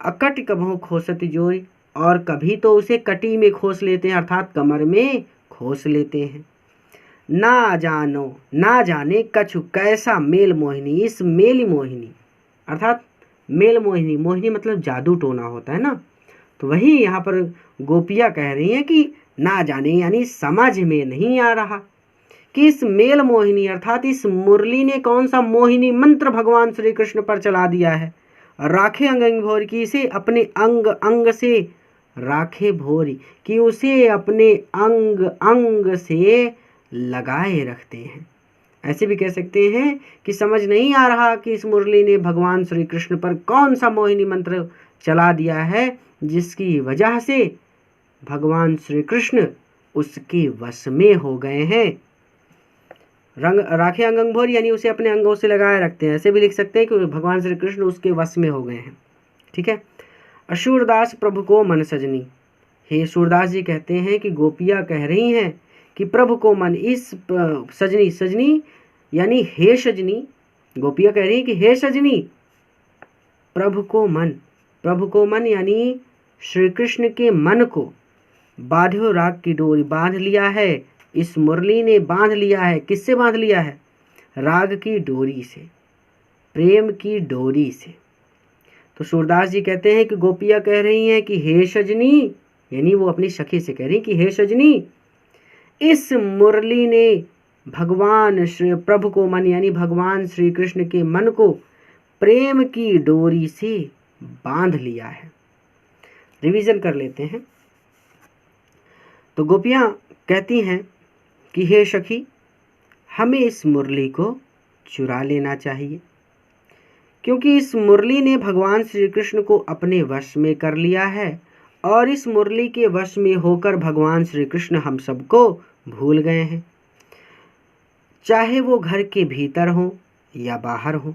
अकट कभों खोसत जोरी, और कभी तो उसे कटी में खोस लेते हैं, अर्थात कमर में खोस लेते हैं। ना जाने कछु कैसा मेल मोहिनी, इस मेल मोहिनी अर्थात मेल मोहिनी, मोहिनी मतलब जादू टोना होता है ना, तो वही यहाँ पर गोपियाँ कह रही हैं कि ना जाने यानी समझ में नहीं आ रहा कि इस मेल मोहिनी अर्थात इस मुरली ने कौन सा मोहिनी मंत्र भगवान श्री कृष्ण पर चला दिया है। राखे अंग अंग भोर की, इसे अपने अंग अंग से राखे भोरी कि उसे अपने अंग अंग से लगाए रखते हैं। ऐसे भी कह सकते हैं कि समझ नहीं आ रहा कि इस मुरली ने भगवान श्री कृष्ण पर कौन सा मोहिनी मंत्र चला दिया है, जिसकी वजह से भगवान श्री कृष्ण उसके वश में हो गए हैं। रंग राखे अंग अंग भोर यानी उसे अपने अंगों से लगाए रखते हैं। ऐसे भी लिख सकते हैं कि भगवान श्री कृष्ण उसके वश में हो गए हैं। ठीक है। असूरदास प्रभु को मन सजनी, हे सूरदास जी कहते हैं कि गोपियाँ कह रही हैं कि प्रभु को मन, इस सजनी, सजनी यानी हे सजनी, गोपियाँ कह रही हैं कि हे सजनी प्रभु को मन, प्रभु को मन यानी श्री कृष्ण के मन को बांधो राग की डोरी, बांध लिया है इस मुरली ने, बांध लिया है। किससे बांध लिया है? राग की डोरी से, प्रेम की डोरी से। तो सूरदास जी कहते हैं कि गोपियाँ कह रही हैं कि हे सजनी, यानी वो अपनी सखी से कह रही कि हे सजनी, इस मुरली ने भगवान श्री प्रभु को मन यानी भगवान श्री कृष्ण के मन को प्रेम की डोरी से बांध लिया है। रिवीजन कर लेते हैं। तो गोपियाँ कहती हैं कि हे सखी, हमें इस मुरली को चुरा लेना चाहिए, क्योंकि इस मुरली ने भगवान श्री कृष्ण को अपने वश में कर लिया है, और इस मुरली के वश में होकर भगवान श्री कृष्ण हम सबको भूल गए हैं। चाहे वो घर के भीतर हो या बाहर हो,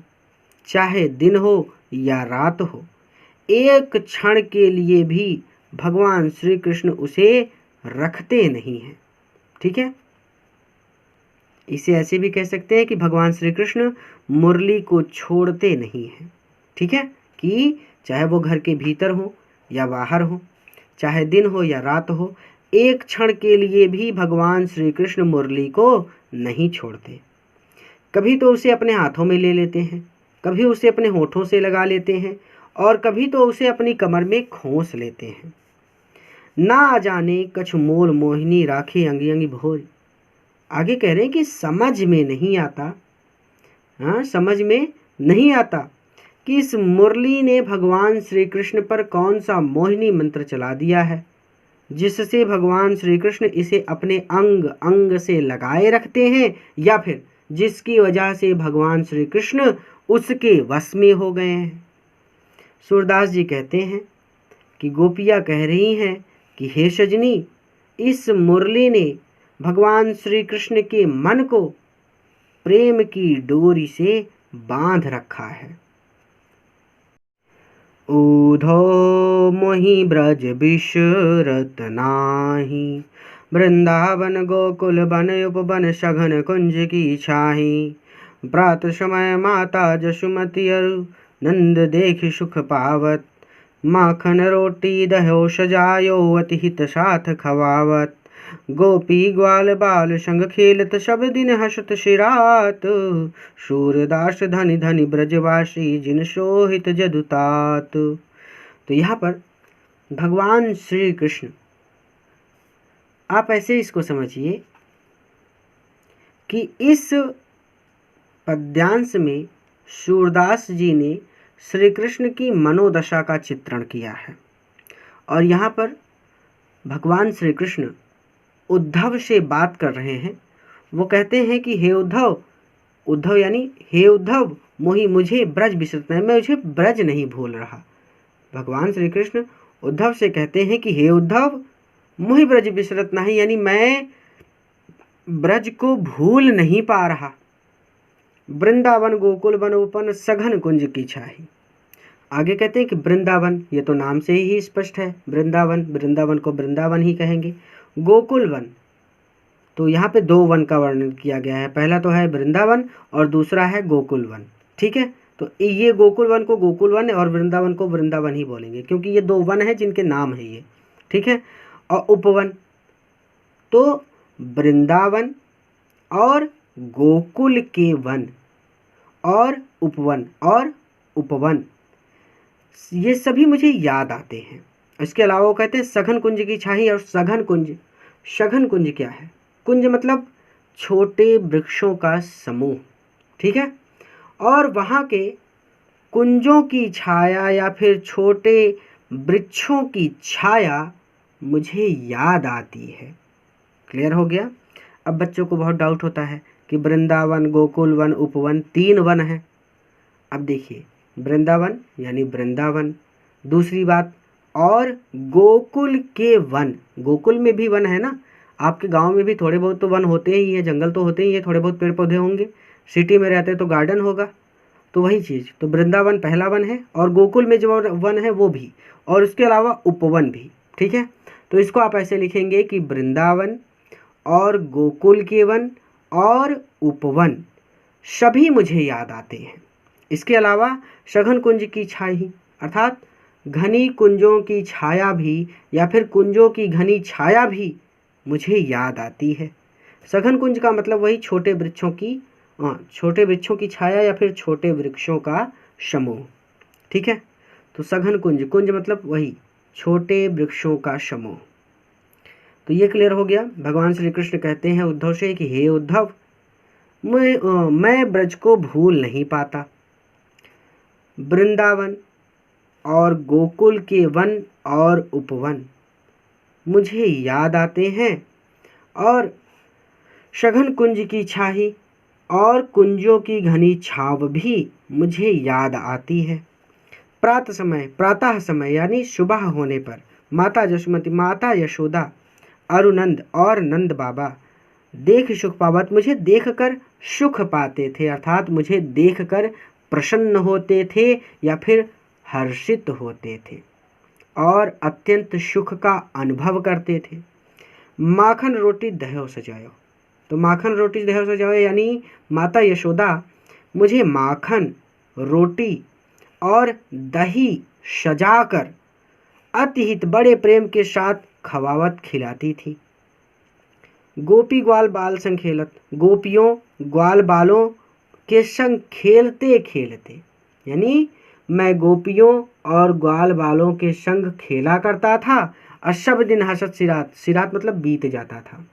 चाहे दिन हो या रात हो, एक क्षण के लिए भी भगवान श्री कृष्ण उसे रखते नहीं हैं। ठीक है। इसे ऐसे भी कह सकते हैं कि भगवान श्री कृष्ण मुरली को छोड़ते नहीं हैं। ठीक है, कि चाहे वो घर के भीतर हो या बाहर हो, चाहे दिन हो या रात हो, एक क्षण के लिए भी भगवान श्री कृष्ण मुरली को नहीं छोड़ते। कभी तो उसे अपने हाथों में ले लेते हैं, कभी उसे अपने होठों से लगा लेते हैं, और कभी तो उसे अपनी कमर में खोस लेते हैं। ना जाने कछु मोल मोहिनी राखे अंगी अंगी भोर। आगे कह रहे हैं कि समझ में नहीं आता, हाँ, समझ में नहीं आता कि इस मुरली ने भगवान श्री कृष्ण पर कौन सा मोहिनी मंत्र चला दिया है, जिससे भगवान श्री कृष्ण इसे अपने अंग अंग से लगाए रखते हैं, या फिर जिसकी वजह से भगवान श्री कृष्ण उसके वश में हो गए हैं। सूरदास जी कहते हैं कि गोपियाँ कह रही हैं कि हे सजनी, इस मुरली ने भगवान श्री कृष्ण के मन को प्रेम की डोरी से बांध रखा है। ऊधो मोहि ब्रज बिसरत नाही, वृंदावन गोकुल बन उपवन सघन कुंज की छाही। प्रात समय माता जसुमती अरु नंद देख सुख पावत, माखन रोटी दह्यो सजायो अति हित साथ खवावत। गोपी ग्वाल बाल संग खेलत, सब दिन हसत शिरात। सूरदास धनि धनि ब्रजवासी, जिन सोहित जदुतात। तो यहाँ पर भगवान श्री कृष्ण, आप ऐसे इसको समझिए कि इस पद्यांश में सूरदास जी ने श्री कृष्ण की मनोदशा का चित्रण किया है, और यहाँ पर भगवान श्री कृष्ण उद्धव से बात कर रहे हैं। वो कहते हैं कि हे उद्धव, उद्धव यानी हे उद्धव मोहि, मुझे ब्रज बिसरत नहीं, मैं मुझे ब्रज नहीं भूल रहा। भगवान श्री कृष्ण उद्धव से कहते हैं कि हे उद्धव मोहि ब्रज बिसरत नहीं, यानी मैं ब्रज को भूल नहीं पा रहा। वृंदावन गोकुल वन उपवन सघन कुंज की छाही। आगे कहते हैं कि वृंदावन, ये तो नाम से ही स्पष्ट है, वृंदावन, वृंदावन को वृंदावन ही कहेंगे। गोकुल वन, तो यहाँ पे 2 वन का वर्णन किया गया है। पहला तो है वृंदावन और दूसरा है गोकुल वन। ठीक है, तो ये गोकुल वन को गोकुल वन और वृंदावन को वृंदावन ही बोलेंगे, क्योंकि ये 2 वन है जिनके नाम है ये। ठीक है, और उपवन, तो वृंदावन और गोकुल के वन और उपवन और उपवन, ये सभी मुझे याद आते हैं। इसके अलावा वो कहते हैं सघन कुंज की छाही और सघन कुंज। सघन कुंज क्या है? कुंज मतलब छोटे वृक्षों का समूह। ठीक है, और वहाँ के कुंजों की छाया या फिर छोटे वृक्षों की छाया मुझे याद आती है। क्लियर हो गया? अब बच्चों को बहुत डाउट होता है कि वृंदावन, गोकुल वन, उपवन 3 वन है। अब देखिए, वृंदावन यानी वृंदावन, दूसरी बात, और गोकुल के वन, गोकुल में भी वन है ना। आपके गांव में भी थोड़े बहुत तो वन होते ही हैं, जंगल तो होते ही हैं, थोड़े बहुत पेड़ पौधे होंगे। सिटी में रहते तो गार्डन होगा। तो वही चीज़, तो वृंदावन पहला वन है और गोकुल में जो वन है वो भी, और उसके अलावा उपवन भी। ठीक है, तो इसको आप ऐसे लिखेंगे कि वृंदावन और गोकुल के वन और उपवन सभी मुझे याद आते हैं। इसके अलावा सघन कुंज की छाई, अर्थात घनी कुंजों की छाया भी या फिर कुंजों की घनी छाया भी मुझे याद आती है। सघन कुंज का मतलब वही छोटे वृक्षों की छाया या फिर छोटे वृक्षों का समूह। ठीक है, तो सघन कुंज, कुंज मतलब वही छोटे वृक्षों का समूह। तो ये क्लियर हो गया। भगवान श्री कृष्ण कहते हैं उद्धव से कि हे उद्धव, मैं ब्रज को भूल नहीं पाता। वृंदावन और गोकुल के वन और उपवन मुझे याद आते हैं, और सघन कुंज की छाही और कुंजों की घनी छाव भी मुझे याद आती है। प्रातः समय यानी सुबह होने पर माता जसुमती, माता यशोदा, अरुनंद और नंद बाबा देख सुख पावत, मुझे देखकर सुख पाते थे, अर्थात मुझे देखकर प्रसन्न होते थे या फिर हर्षित होते थे और अत्यंत सुख का अनुभव करते थे। माखन रोटी दह्यो सजायो, तो माखन रोटी दह्यो सजायो यानी माता यशोदा मुझे माखन रोटी और दही सजाकर अतिहित बड़े प्रेम के साथ खवावत खिलाती थी। गोपी ग्वाल बाल संग खेलत, गोपियों ग्वाल बालों के संग खेलते खेलते, यानी मैं गोपियों और ग्वाल बालों के संग खेला करता था। और सब दिन हसत सिरात, सिरात मतलब बीत जाता था।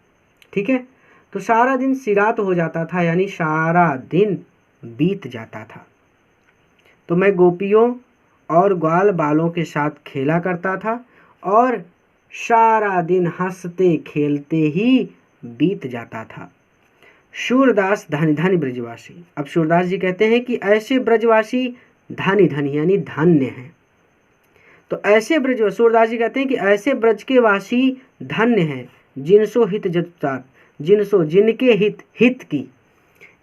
ठीक है, तो सारा दिन सिरात हो जाता था, यानी सारा दिन बीत जाता था। तो मैं गोपियों और ग्वाल बालों के साथ खेला करता था और सारा दिन हंसते खेलते ही बीत जाता था। सूरदास धनी धनी ब्रजवासी, अब सूरदास जी कहते हैं कि ऐसे ब्रजवासी धनी धनी यानी धन्य हैं। तो ऐसे ब्रज, सूरदास जी कहते हैं कि ऐसे ब्रज के वासी धन्य हैं जिनसो हित जतुतात,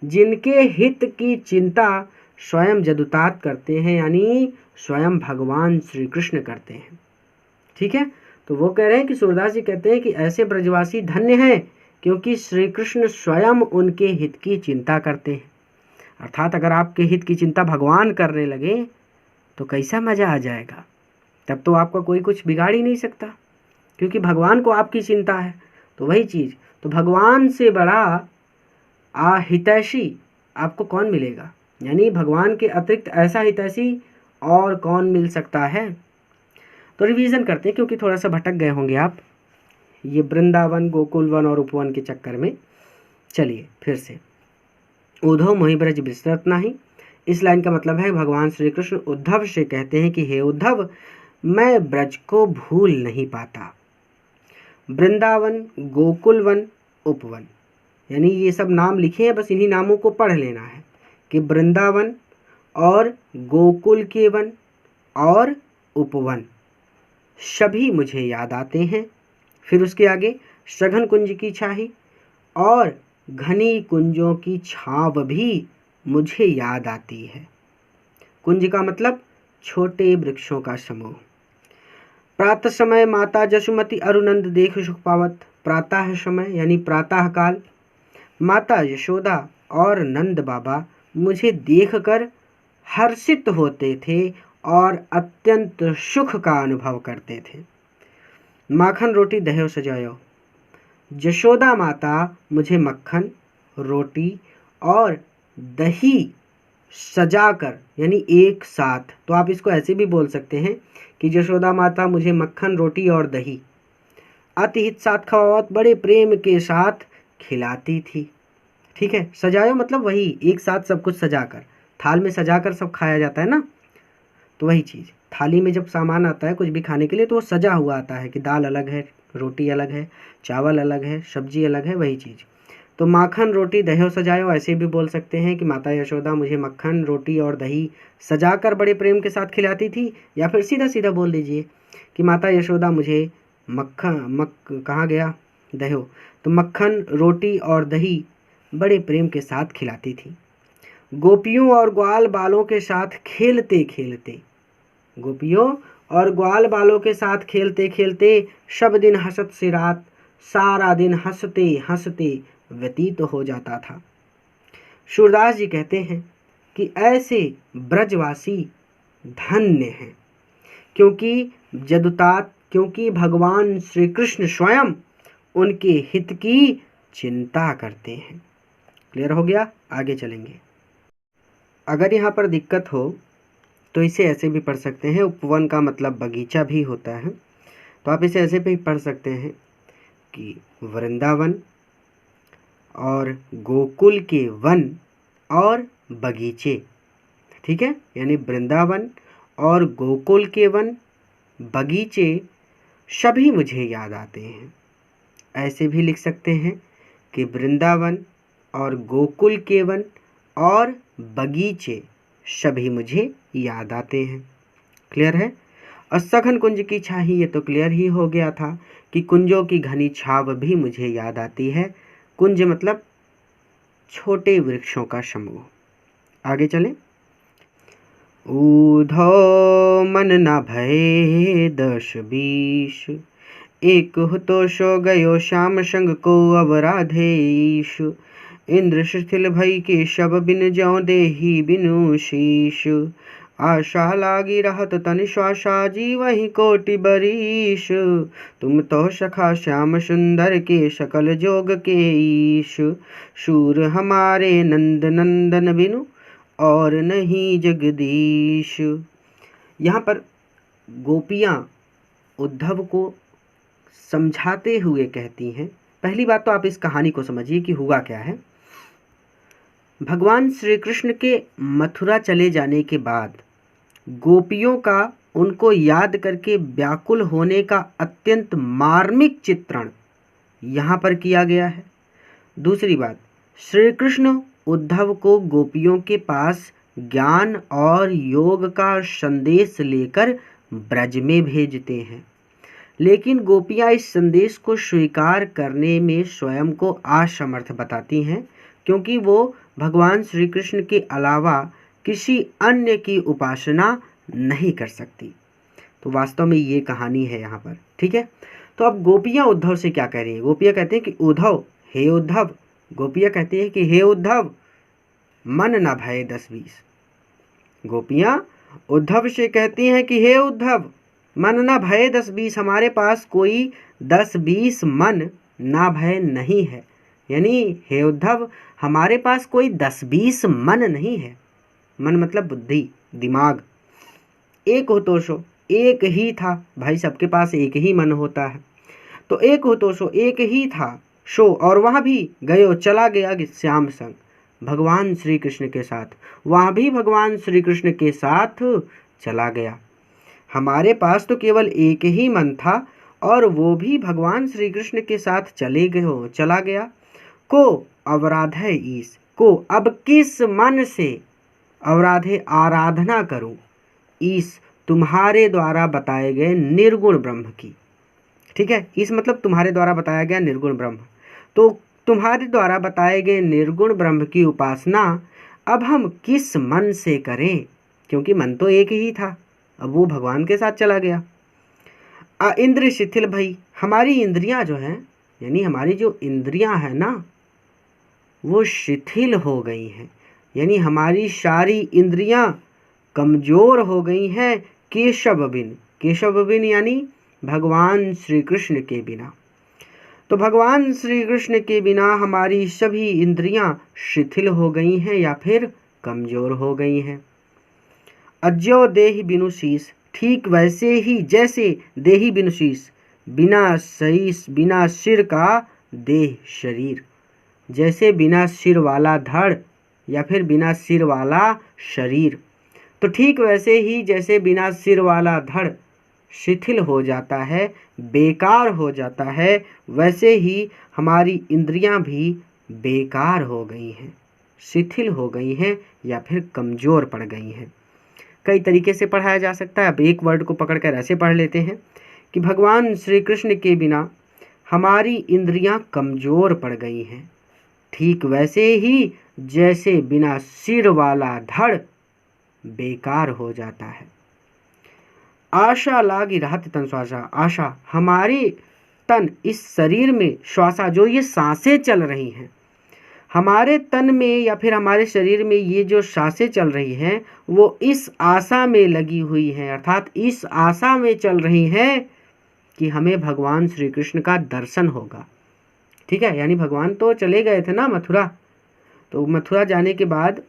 जिनके हित की चिंता स्वयं जदुतात करते हैं, यानी स्वयं भगवान श्री कृष्ण करते हैं। ठीक है, तो वो कह रहे हैं कि सूरदास जी कहते हैं कि ऐसे ब्रजवासी धन्य हैं क्योंकि श्री कृष्ण स्वयं उनके हित की चिंता करते हैं। अर्थात अगर आपके हित की चिंता भगवान करने लगे तो कैसा मज़ा आ जाएगा। तब तो आपका कोई कुछ बिगाड़ ही नहीं सकता, क्योंकि भगवान को आपकी चिंता है। तो वही चीज़, तो भगवान से बड़ा हितैषी आपको कौन मिलेगा, यानी भगवान के अतिरिक्त ऐसा हितैषी और कौन मिल सकता है। तो रिवीजन करते हैं, क्योंकि थोड़ा सा भटक गए होंगे आप ये वृंदावन, गोकुल वन और उपवन के चक्कर में। चलिए फिर से, उद्धव मोहि ब्रज विसरत नाही, इस लाइन का मतलब है भगवान श्री कृष्ण उद्धव से कहते हैं कि हे उद्धव, मैं ब्रज को भूल नहीं पाता। वृंदावन, गोकुल वन, उपवन, यानी ये सब नाम लिखे हैं, बस इन्हीं नामों को पढ़ लेना है कि वृंदावन और गोकुल के वन और उपवन सभी मुझे याद आते हैं। फिर उसके आगे सघन कुंज की छाही और घनी कुंजों की छाव भी मुझे याद आती है। कुंज का मतलब छोटे वृक्षों का समूह। प्रातः समय माता जसुमती अरुनंद देख सुख पावत, प्रातः समय यानी प्रातः काल माता यशोदा और नंद बाबा मुझे देखकर हर्षित होते थे और अत्यंत सुख का अनुभव करते थे। माखन रोटी दह्यो सजायो। यशोदा माता मुझे मक्खन रोटी और दही सजाकर यानी एक साथ, तो आप इसको ऐसे भी बोल सकते हैं कि यशोदा माता मुझे मक्खन रोटी और दही अतिहित साथ खवावत बड़े प्रेम के साथ खिलाती थी। ठीक है, सजायो मतलब वही एक साथ सब कुछ सजाकर, थाल में सजाकर सब खाया जाता है ना, तो वही चीज़ थाली में जब सामान आता है कुछ भी खाने के लिए तो वो सजा हुआ आता है कि दाल अलग है, रोटी अलग है, चावल अलग है, सब्जी अलग है, वही चीज़। तो माखन रोटी दह्यो सजायो ऐसे भी बोल सकते हैं कि माता यशोदा मुझे मक्खन रोटी और दही सजाकर बड़े प्रेम के साथ खिलाती थी, या फिर सीधा सीधा बोल दीजिए कि माता यशोदा मुझे कहाँ गया दह्यो, तो मक्खन रोटी और दही बड़े प्रेम के साथ खिलाती थी। गोपियों और ग्वाल बालों के साथ खेलते खेलते, गोपियों और ग्वाल बालों के साथ खेलते खेलते सब दिन हंसत से रात, सारा दिन हंसते हंसते व्यतीत हो जाता था। सूरदास जी कहते हैं कि ऐसे ब्रजवासी धन्य हैं क्योंकि भगवान श्री कृष्ण स्वयं उनके हित की चिंता करते हैं। क्लियर हो गया? आगे चलेंगे। अगर यहाँ पर दिक्कत हो तो इसे ऐसे भी पढ़ सकते हैं, उपवन का मतलब बगीचा भी होता है, तो आप इसे ऐसे भी पढ़ सकते हैं कि वृंदावन और गोकुल के वन और बगीचे। ठीक है, यानी वृंदावन और गोकुल के वन बगीचे सभी मुझे याद आते हैं। ऐसे भी लिख सकते हैं कि वृंदावन और गोकुल के वन और बगीचे सभी मुझे याद आते हैं। क्लियर है? और सघन कुंज की छाही, ये तो क्लियर ही हो गया था कि कुंजों की घनी छाव भी मुझे याद आती है। कुंज मतलब छोटे वृक्षों का समूह। आगे चलें। ऊधो मन न भये 10-20, एक हो तो सो गयो श्याम संग को अब राधेश। इंद्र शिथिल भई के शब बिन ज्यों देही बिनु शीश। आशा लागी रहत तन श्वासा जी वही कोटि बरीश। तुम तो सखा श्याम सुंदर के सकल जोग के ईश। शूर हमारे नंद नंदन बिनु और नहीं जगदीश। यहाँ पर गोपियाँ उद्धव को समझाते हुए कहती हैं, पहली बात तो आप इस कहानी को समझिए कि हुआ क्या है। भगवान श्री कृष्ण के मथुरा चले जाने के बाद गोपियों का उनको याद करके व्याकुल होने का अत्यंत मार्मिक चित्रण यहाँ पर किया गया है। दूसरी बात, श्री कृष्ण उद्धव को गोपियों के पास ज्ञान और योग का संदेश लेकर ब्रज में भेजते हैं, लेकिन गोपियाँ इस संदेश को स्वीकार करने में स्वयं को असमर्थ बताती हैं, क्योंकि वो भगवान श्री कृष्ण के अलावा किसी अन्य की उपासना नहीं कर सकती। तो वास्तव में ये कहानी है यहाँ पर। ठीक है, तो अब गोपियाँ उद्धव से क्या कह रही हैं? गोपियाँ कहते हैं कि उद्धव, हे उद्धव, गोपियाँ कहती हैं कि हे उद्धव मन न भये 10-20। गोपियाँ उद्धव से कहती हैं कि हे उद्धव मन न भये 10-20, हमारे पास कोई 10-20 मन ना भय नहीं है। यानी हे उद्धव हमारे पास कोई 10-20 मन नहीं है। मन मतलब बुद्धि, दिमाग। एक हो तो सो, एक ही था भाई, सबके पास एक ही मन होता है, तो एक हो तो सो, एक ही था सो, और वहाँ भी गयो चला गया श्याम संग, भगवान श्री कृष्ण के साथ, वहाँ भी भगवान श्री कृष्ण के साथ चला गया। हमारे पास तो केवल एक ही मन था और वो भी भगवान श्री कृष्ण के साथ चला गया। को अवराधे ईस, को अब किस मन से अवराधे आराधना करूं ईस तुम्हारे द्वारा बताए गए निर्गुण ब्रह्म की। ठीक है, इस मतलब तुम्हारे द्वारा बताया गया निर्गुण ब्रह्म। तो तुम्हारे द्वारा बताए गए निर्गुण ब्रह्म की उपासना अब हम किस मन से करें, क्योंकि मन तो एक ही था, अब वो भगवान के साथ चला गया। इंद्र शिथिल भई, हमारी इंद्रियां जो हैं यानी हमारी जो इंद्रियां हैं ना वो शिथिल हो गई हैं, यानी हमारी सारी इंद्रियां कमजोर हो गई हैं केशव बिन। केशव बिन यानी भगवान श्री कृष्ण के बिना। तो भगवान श्री कृष्ण के बिना हमारी सभी इंद्रियां शिथिल हो गई हैं या फिर कमजोर हो गई हैं। अज्यो देहि बिनु शीस, ठीक वैसे ही जैसे देहि बिनु शीस, बिना शीस बिना सिर का देह शरीर, जैसे बिना सिर वाला धड़ या फिर बिना सिर वाला शरीर। तो ठीक वैसे ही जैसे बिना सिर वाला धड़ शिथिल हो जाता है, बेकार हो जाता है, वैसे ही हमारी इंद्रियां भी बेकार हो गई हैं, शिथिल हो गई हैं या फिर कमज़ोर पड़ गई हैं। कई तरीके से पढ़ाया जा सकता है। अब एक वर्ड को पकड़कर ऐसे पढ़ लेते हैं कि भगवान श्री कृष्ण के बिना हमारी इंद्रियां कमज़ोर पड़ गई हैं, ठीक वैसे ही जैसे बिना सिर वाला धड़ बेकार हो जाता है। आशा लागी रहत तन श्वासा, आशा हमारी तन इस शरीर में, श्वासा जो ये सांसें चल रही हैं हमारे तन में या फिर हमारे शरीर में, ये जो सांसें चल रही हैं वो इस आशा में लगी हुई हैं, अर्थात इस आशा में चल रही हैं कि हमें भगवान श्री कृष्ण का दर्शन होगा। ठीक है, यानी भगवान तो चले गए थे ना मथुरा, तो मथुरा जाने के बाद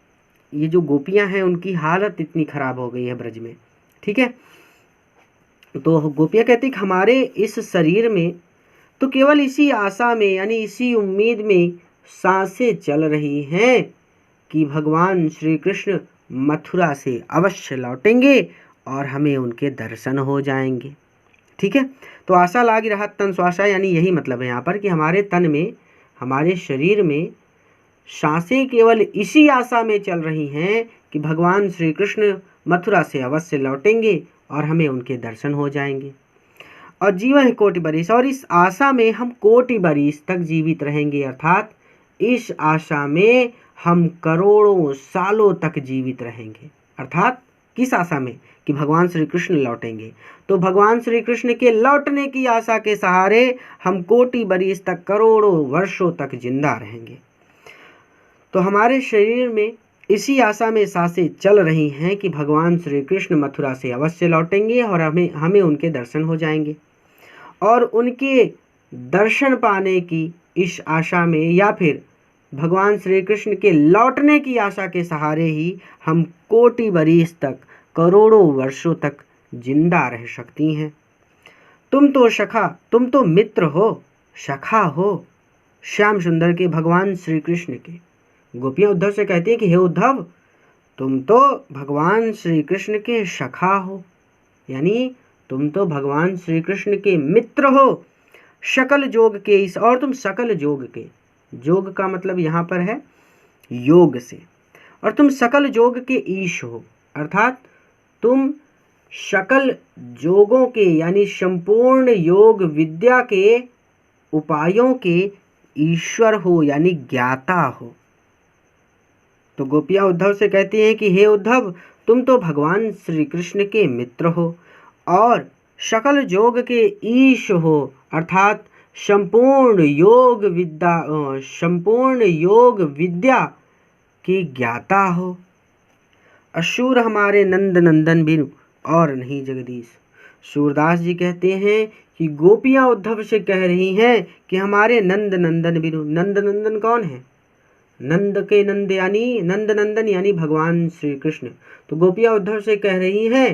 ये जो गोपियां हैं उनकी हालत इतनी खराब हो गई है ब्रज में। ठीक है, तो गोपियां कहती कि हमारे इस शरीर में तो केवल इसी आशा में यानी इसी उम्मीद में सांसें चल रही हैं कि भगवान श्री कृष्ण मथुरा से अवश्य लौटेंगे और हमें उनके दर्शन हो जाएंगे। ठीक है, तो आशा लागी रहत तन श्वासा, यानी यही मतलब है यहाँ पर कि हमारे तन में, हमारे शरीर में सांसें केवल इसी आशा में चल रही हैं कि भगवान श्री कृष्ण मथुरा से अवश्य लौटेंगे और हमें उनके दर्शन हो जाएंगे। और जीवन है कोटि बरिस, और इस आशा में हम कोटि बरिस तक जीवित रहेंगे, अर्थात इस आशा में हम करोड़ों सालों तक जीवित रहेंगे। अर्थात किस आशा में? कि भगवान श्री कृष्ण लौटेंगे। तो भगवान श्री कृष्ण के लौटने की आशा के सहारे हम कोटि बरिस तक, करोड़ों वर्षों तक जिंदा रहेंगे। तो हमारे शरीर में इसी आशा में सांसें चल रही हैं कि भगवान श्री कृष्ण मथुरा से अवश्य लौटेंगे और हमें उनके दर्शन हो जाएंगे। और उनके दर्शन पाने की इस आशा में या फिर भगवान श्री कृष्ण के लौटने की आशा के सहारे ही हम कोटि बरिस तक, करोड़ों वर्षों तक जिंदा रह सकती हैं। तुम तो सखा, तुम तो मित्र हो, सखा हो श्याम सुंदर के, भगवान श्री कृष्ण के। गोपियां उद्धव से कहती है कि हे उद्धव, तुम तो भगवान श्री कृष्ण के सखा हो, यानी तुम तो भगवान श्री कृष्ण के मित्र हो, सकल जोग के इस, और तुम सकल जोग के, जोग का मतलब यहाँ पर है योग से, और तुम सकल जोग के ईश हो, अर्थात तुम सकल जोगों के यानी संपूर्ण योग विद्या के उपायों के ईश्वर हो, यानी ज्ञाता हो। तो गोपियां उद्धव से कहती हैं कि हे उद्धव, तुम तो भगवान श्री कृष्ण के मित्र हो और सकल जोग के ईश हो, अर्थात संपूर्ण योग विद्या की ज्ञाता हो। अशूर हमारे नंद नंदन बिनु और नहीं जगदीश। सूरदास जी कहते हैं कि गोपियां उद्धव से कह रही हैं कि हमारे नंद नंदन बिनु, नंद नंदन कौन है? नंद के नंद यानी नंद नंदन यानी भगवान श्री कृष्ण। तो गोपियां उद्धव से कह रही हैं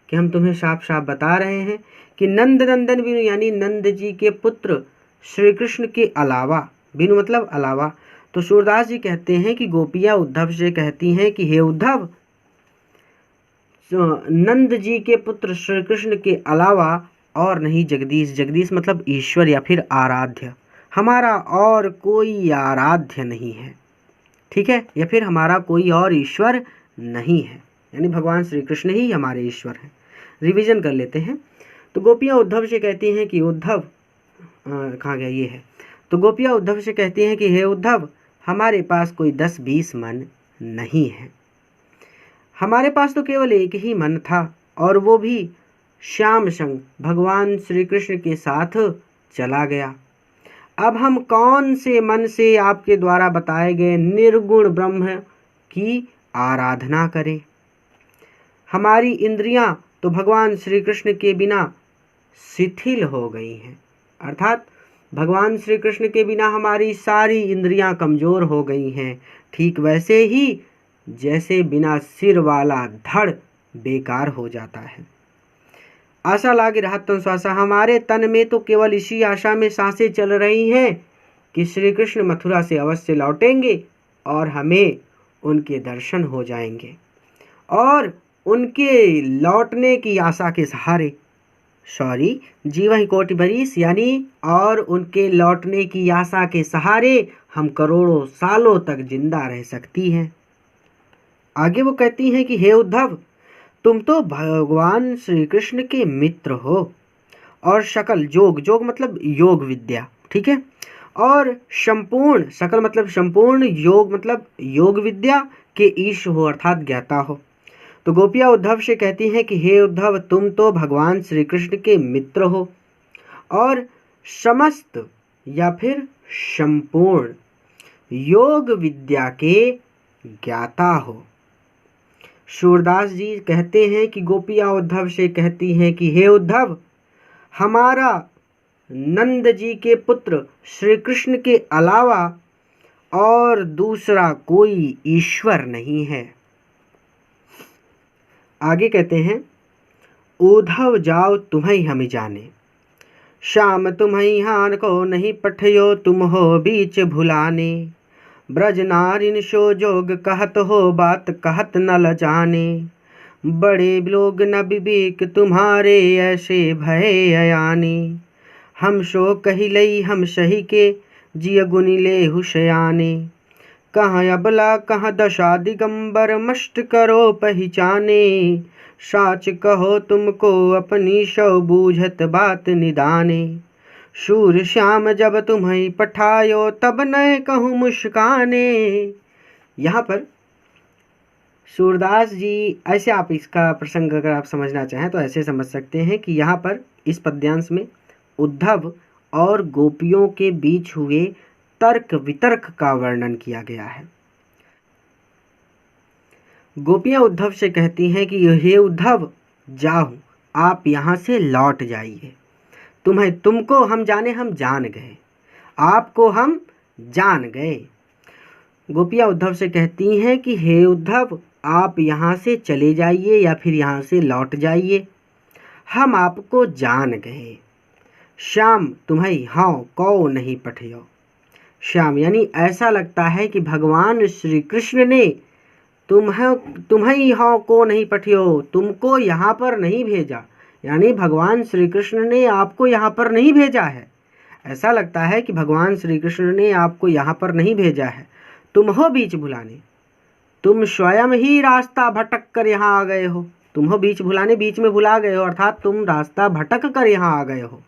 कि हम तुम्हें साफ साफ बता रहे हैं कि नंद नंदन बिनु यानी नंद जी के पुत्र श्री कृष्ण के अलावा, बिनु मतलब अलावा। तो सूरदास जी कहते हैं कि गोपियां उद्धव से कहती हैं कि हे उद्धव, नंद जी के पुत्र श्री कृष्ण के अलावा और नहीं जगदीश, जगदीश मतलब ईश्वर या फिर आराध्य, हमारा और कोई आराध्य नहीं है। ठीक है, या फिर हमारा कोई और ईश्वर नहीं है, यानी भगवान श्री कृष्ण ही हमारे ईश्वर हैं। रिवीजन कर लेते हैं। तो गोपियां उद्धव से कहती हैं कि उद्धव, कहाँ गया ये है, तो गोपियां उद्धव से कहती हैं कि हे उद्धव, हमारे पास कोई 10-20 मन नहीं है, हमारे पास तो केवल एक ही मन था और वो भी श्याम संग भगवान श्री कृष्ण के साथ चला गया। अब हम कौन से मन से आपके द्वारा बताए गए निर्गुण ब्रह्म की आराधना करें? हमारी इंद्रियां तो भगवान श्री कृष्ण के बिना शिथिल हो गई हैं, अर्थात भगवान श्री कृष्ण के बिना हमारी सारी इंद्रियां कमज़ोर हो गई हैं। ठीक वैसे ही जैसे बिना सिर वाला धड़ बेकार हो जाता है। आशा लागे राहत तन श्वासा, हमारे तन में तो केवल इसी आशा में सांसें चल रही हैं कि श्री कृष्ण मथुरा से अवश्य लौटेंगे और हमें उनके दर्शन हो जाएंगे। और उनके लौटने की आशा के सहारे जीवन कोटि बरिस यानी और उनके लौटने की आशा के सहारे हम करोड़ों सालों तक जिंदा रह सकती हैं। आगे वो कहती हैं कि हे उद्धव, तुम तो भगवान श्री कृष्ण के मित्र हो और सकल योग मतलब योग विद्या, ठीक है, और संपूर्ण सकल मतलब संपूर्ण योग मतलब योग विद्या के ईश हो अर्थात ज्ञाता हो। तो गोपियाँ उद्धव से कहती हैं कि हे उद्धव, तुम तो भगवान श्री कृष्ण के मित्र हो और समस्त या फिर संपूर्ण योग विद्या के ज्ञाता हो। सूरदास जी कहते हैं कि गोपियाँ उद्धव से कहती हैं कि हे उद्धव, हमारा नंद जी के पुत्र श्री कृष्ण के अलावा और दूसरा कोई ईश्वर नहीं है। आगे कहते हैं, उद्धव जाओ तुम्हें हम जाने, श्याम तुम्हें हान को नहीं पठयो, तुम हो बीच भुलाने, ब्रज नारिन सो जोग कहत हो, बात कहत न ल जाने, बड़े लोग न विवेक तुम्हारे, ऐसे भय अयाने, हम सो कही लई हम सही के, जिय गुनी ले हुसयाने, कहाँ अबला कहाँ दशा दिगंबर, मष्ट करो पहचाने, साच कहो तुमको अपनी सौ बूझत बात निदाने, शूर श्याम जब तुम्हें पठायो, तब नए कहूँ मुस्काने। यहाँ पर सूरदास जी ऐसे, आप इसका प्रसंग अगर आप समझना चाहें तो ऐसे समझ सकते हैं कि यहाँ पर इस पद्यांश में उद्धव और गोपियों के बीच हुए तर्क वितर्क का वर्णन किया गया है। गोपियाँ उद्धव से कहती हैं कि हे उद्धव, जाओ आप यहाँ से लौट जाइए, तुमको हम जाने, हम जान गए, आपको हम जान गए। गोपियाँ उद्धव से कहती हैं कि हे उद्धव, आप यहाँ से चले जाइए या फिर यहाँ से लौट जाइए, हम आपको जान गए। श्याम तुम्हें हाँ कौ नहीं पठयो, श्याम यानी ऐसा लगता है कि भगवान श्री कृष्ण ने तुम्हें हाँ को नहीं पठियो, तुमको यहाँ पर नहीं भेजा, यानी भगवान श्री कृष्ण ने आपको यहाँ पर नहीं भेजा है। ऐसा लगता है कि भगवान श्री कृष्ण ने आपको यहाँ पर नहीं भेजा है, तुम हो बीच भुलाने, तुम स्वयं ही रास्ता भटक कर यहाँ आ गए हो, तुम हो बीच भुलाने, बीच में भुला गए हो, अर्थात तुम रास्ता भटक कर यहाँ आ गए हो।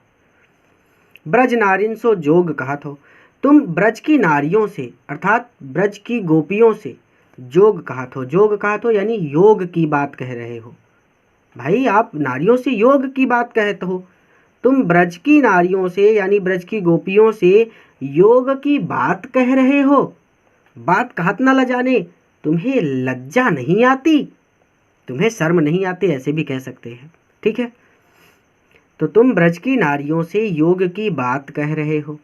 ब्रज नारिन सो जोग कहत हो, तुम ब्रज की नारियों से अर्थात ब्रज की गोपियों से जोग कहत हो, जोग कहत हो यानी योग की बात कह रहे हो। भाई आप नारियों से योग की बात कहते हो, तुम ब्रज की नारियों से यानी ब्रज की गोपियों से योग की बात कह रहे हो, बात कहत न लजाने, तुम्हें लज्जा नहीं आती, तुम्हें शर्म नहीं आती, ऐसे भी कह सकते हैं, ठीक है। तो तुम ब्रज की नारियों से योग की बात कह रहे हो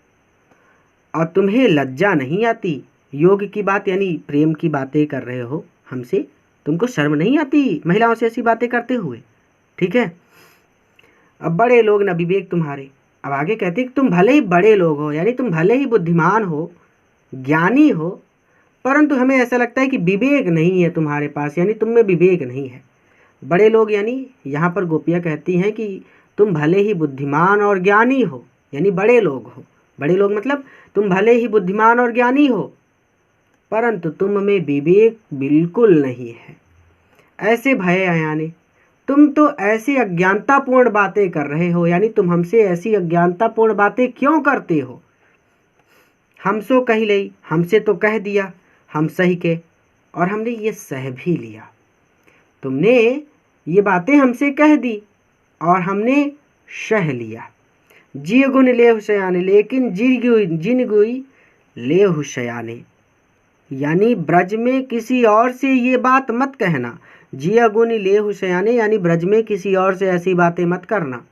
और तुम्हें लज्जा नहीं आती, योग की बात यानी प्रेम की बातें कर रहे हो हमसे, तुमको शर्म नहीं आती महिलाओं से ऐसी बातें करते हुए, ठीक है। अब बड़े लोग न विवेक तुम्हारे, अब आगे कहते हैं कि तुम भले ही बड़े लोग हो यानी तुम भले ही बुद्धिमान हो, ज्ञानी हो, परंतु हमें ऐसा लगता है कि विवेक नहीं है तुम्हारे पास, यानी तुम में विवेक नहीं है। बड़े लोग यानी यहाँ पर गोपियाँ कहती हैं कि तुम भले ही बुद्धिमान और ज्ञानी हो, यानी बड़े लोग हो, बड़े लोग मतलब तुम भले ही बुद्धिमान और ज्ञानी हो, परंतु तुम में विवेक बिल्कुल नहीं है। ऐसे भय अयाने, तुम तो ऐसी अज्ञानतापूर्ण बातें कर रहे हो, यानी तुम हमसे ऐसी अज्ञानतापूर्ण बातें क्यों करते हो। हमसो कही लई, हमसे तो कह दिया, हम सही के, और हमने ये सह भी लिया। तुमने ये बातें हमसे कह दी और हमने सह लिया। जिय गुण लेहु शयाने, लेकिन जिन गुई लेहु शयाने, यानी ब्रज में किसी और से ये बात मत कहना। जिय गुण लेहु शयाने यानी ब्रज में किसी और से ऐसी बातें मत करना।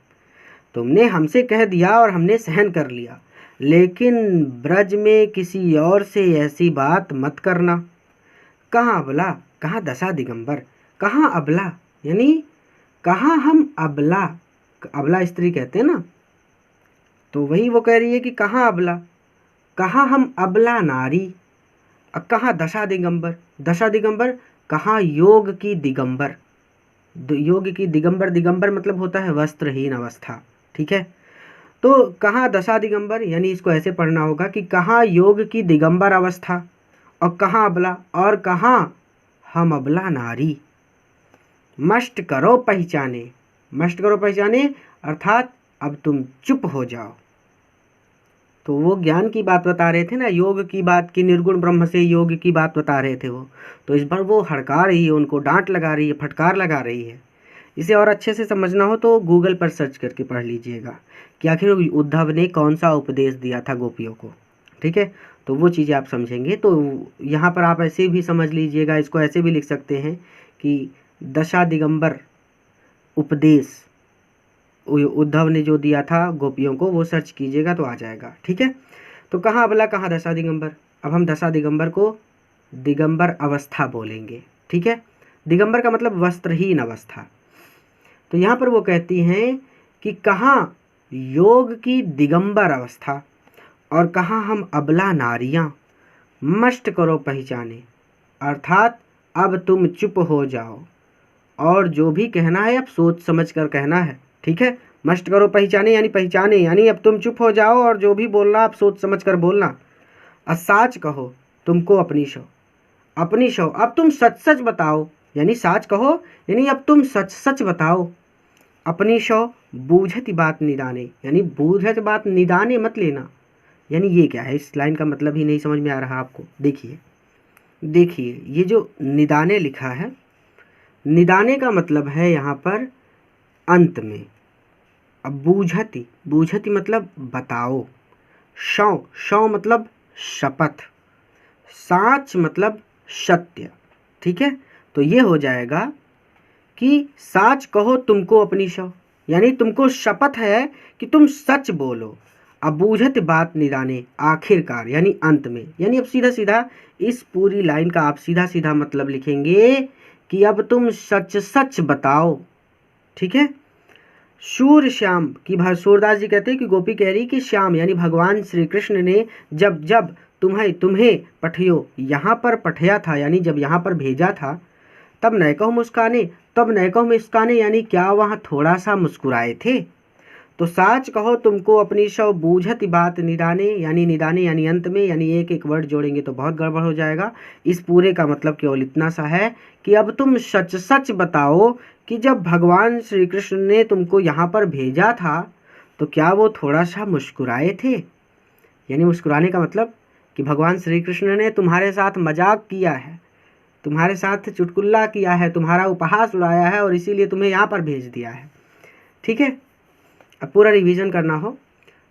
तुमने हमसे कह दिया और हमने सहन कर लिया, लेकिन ब्रज में किसी और से ऐसी बात मत करना। कहाँ अबला, कहाँ दशा दिगंबर, कहाँ अबला यानी कहाँ हम अबला, अबला स्त्री कहते हैं ना, तो वही वो कह रही है कि कहाँ अबला, कहाँ हम अबला नारी, कहाँ दशा दिगंबर, दशा दिगंबर कहाँ योग की दिगंबर, योग की दिगंबर, दिगंबर मतलब होता है वस्त्रहीन अवस्था, ठीक है। तो कहाँ दशा दिगंबर यानी इसको ऐसे पढ़ना होगा कि कहाँ योग की दिगंबर अवस्था, और कहाँ अबला, और कहाँ हम अबला नारी। मष्ट करो पहचाने, मष्ट करो पहचाने अर्थात अब तुम चुप हो जाओ। तो वो ज्ञान की बात बता रहे थे ना, योग की बात, की निर्गुण ब्रह्म से योग की बात बता रहे थे वो, तो इस बार वो हड़का रही है उनको, डांट लगा रही है, फटकार लगा रही है। इसे और अच्छे से समझना हो तो गूगल पर सर्च करके पढ़ लीजिएगा कि आखिर उद्धव ने कौन सा उपदेश दिया था गोपियों को, ठीक है। तो वो चीज़ें आप समझेंगे। तो यहाँ पर आप ऐसे भी समझ लीजिएगा, इसको ऐसे भी लिख सकते हैं कि दशा दिगंबर उपदेश उद्धव ने जो दिया था गोपियों को, वो सर्च कीजिएगा तो आ जाएगा, ठीक है। तो कहाँ अबला कहाँ दशा दिगंबर, अब हम दशा दिगंबर को दिगंबर अवस्था बोलेंगे, ठीक है। दिगंबर का मतलब वस्त्रहीन अवस्था। तो यहाँ पर वो कहती हैं कि कहाँ योग की दिगंबर अवस्था और कहाँ हम अबला नारियां, मष्ट करो पहचाने अर्थात अब तुम चुप हो जाओ, और जो भी कहना है अब सोच समझ कर कहना है, ठीक है। मष्ट करो पहचाने यानी अब तुम चुप हो जाओ, और जो भी बोलना आप सोच समझ कर बोलना। साच कहो तुमको अपनी शो, अपनी शो अब तुम सच सच बताओ, यानी साच कहो यानी अब तुम सच सच बताओ। अपनी शो बूझत बात निदाने, यानी बूझत बात निदाने मत लेना, यानी ये क्या है, इस लाइन का मतलब ही नहीं समझ में आ रहा आपको। देखिए देखिए ये जो निदाने लिखा है, निदाने का मतलब है यहाँ पर अंत में। अब बूझती, बूझती मतलब बताओ, शौ शौ मतलब शपथ, साच मतलब सत्य, ठीक है। तो ये हो जाएगा कि साच कहो तुमको अपनी शौ, यानी तुमको शपथ है कि तुम सच बोलो। अब बूझत बात निदाने आखिरकार यानी अंत में, यानी अब सीधा सीधा इस पूरी लाइन का आप सीधा सीधा मतलब लिखेंगे कि अब तुम सच सच बताओ, ठीक है। सूर श्याम की सूरदास जी कहते हैं कि गोपी कह रही कि श्याम यानी भगवान श्री कृष्ण ने जब जब तुम्हें पठियो यहाँ पर पठया था, यानी जब यहाँ पर भेजा था, तब नैकहो मुस्काने, तब नैकहो मुस्काने यानी क्या वहाँ थोड़ा सा मुस्कुराए थे। तो साच कहो तुमको अपनी शव बूझत बात निदाने यानी अंत में, यानी एक एक वर्ड जोड़ेंगे तो बहुत गड़बड़ हो जाएगा। इस पूरे का मतलब केवल इतना सा है कि अब तुम सच सच बताओ कि जब भगवान श्री कृष्ण ने तुमको यहाँ पर भेजा था तो क्या वो थोड़ा सा मुस्कुराए थे। यानी मुस्कुराने का मतलब कि भगवान श्री कृष्ण ने तुम्हारे साथ मजाक किया है, तुम्हारे साथ चुटकुल्ला किया है, तुम्हारा उपहास उड़ाया है और इसीलिए तुम्हें यहाँ पर भेज दिया है, ठीक है। अब पूरा रिवीजन करना हो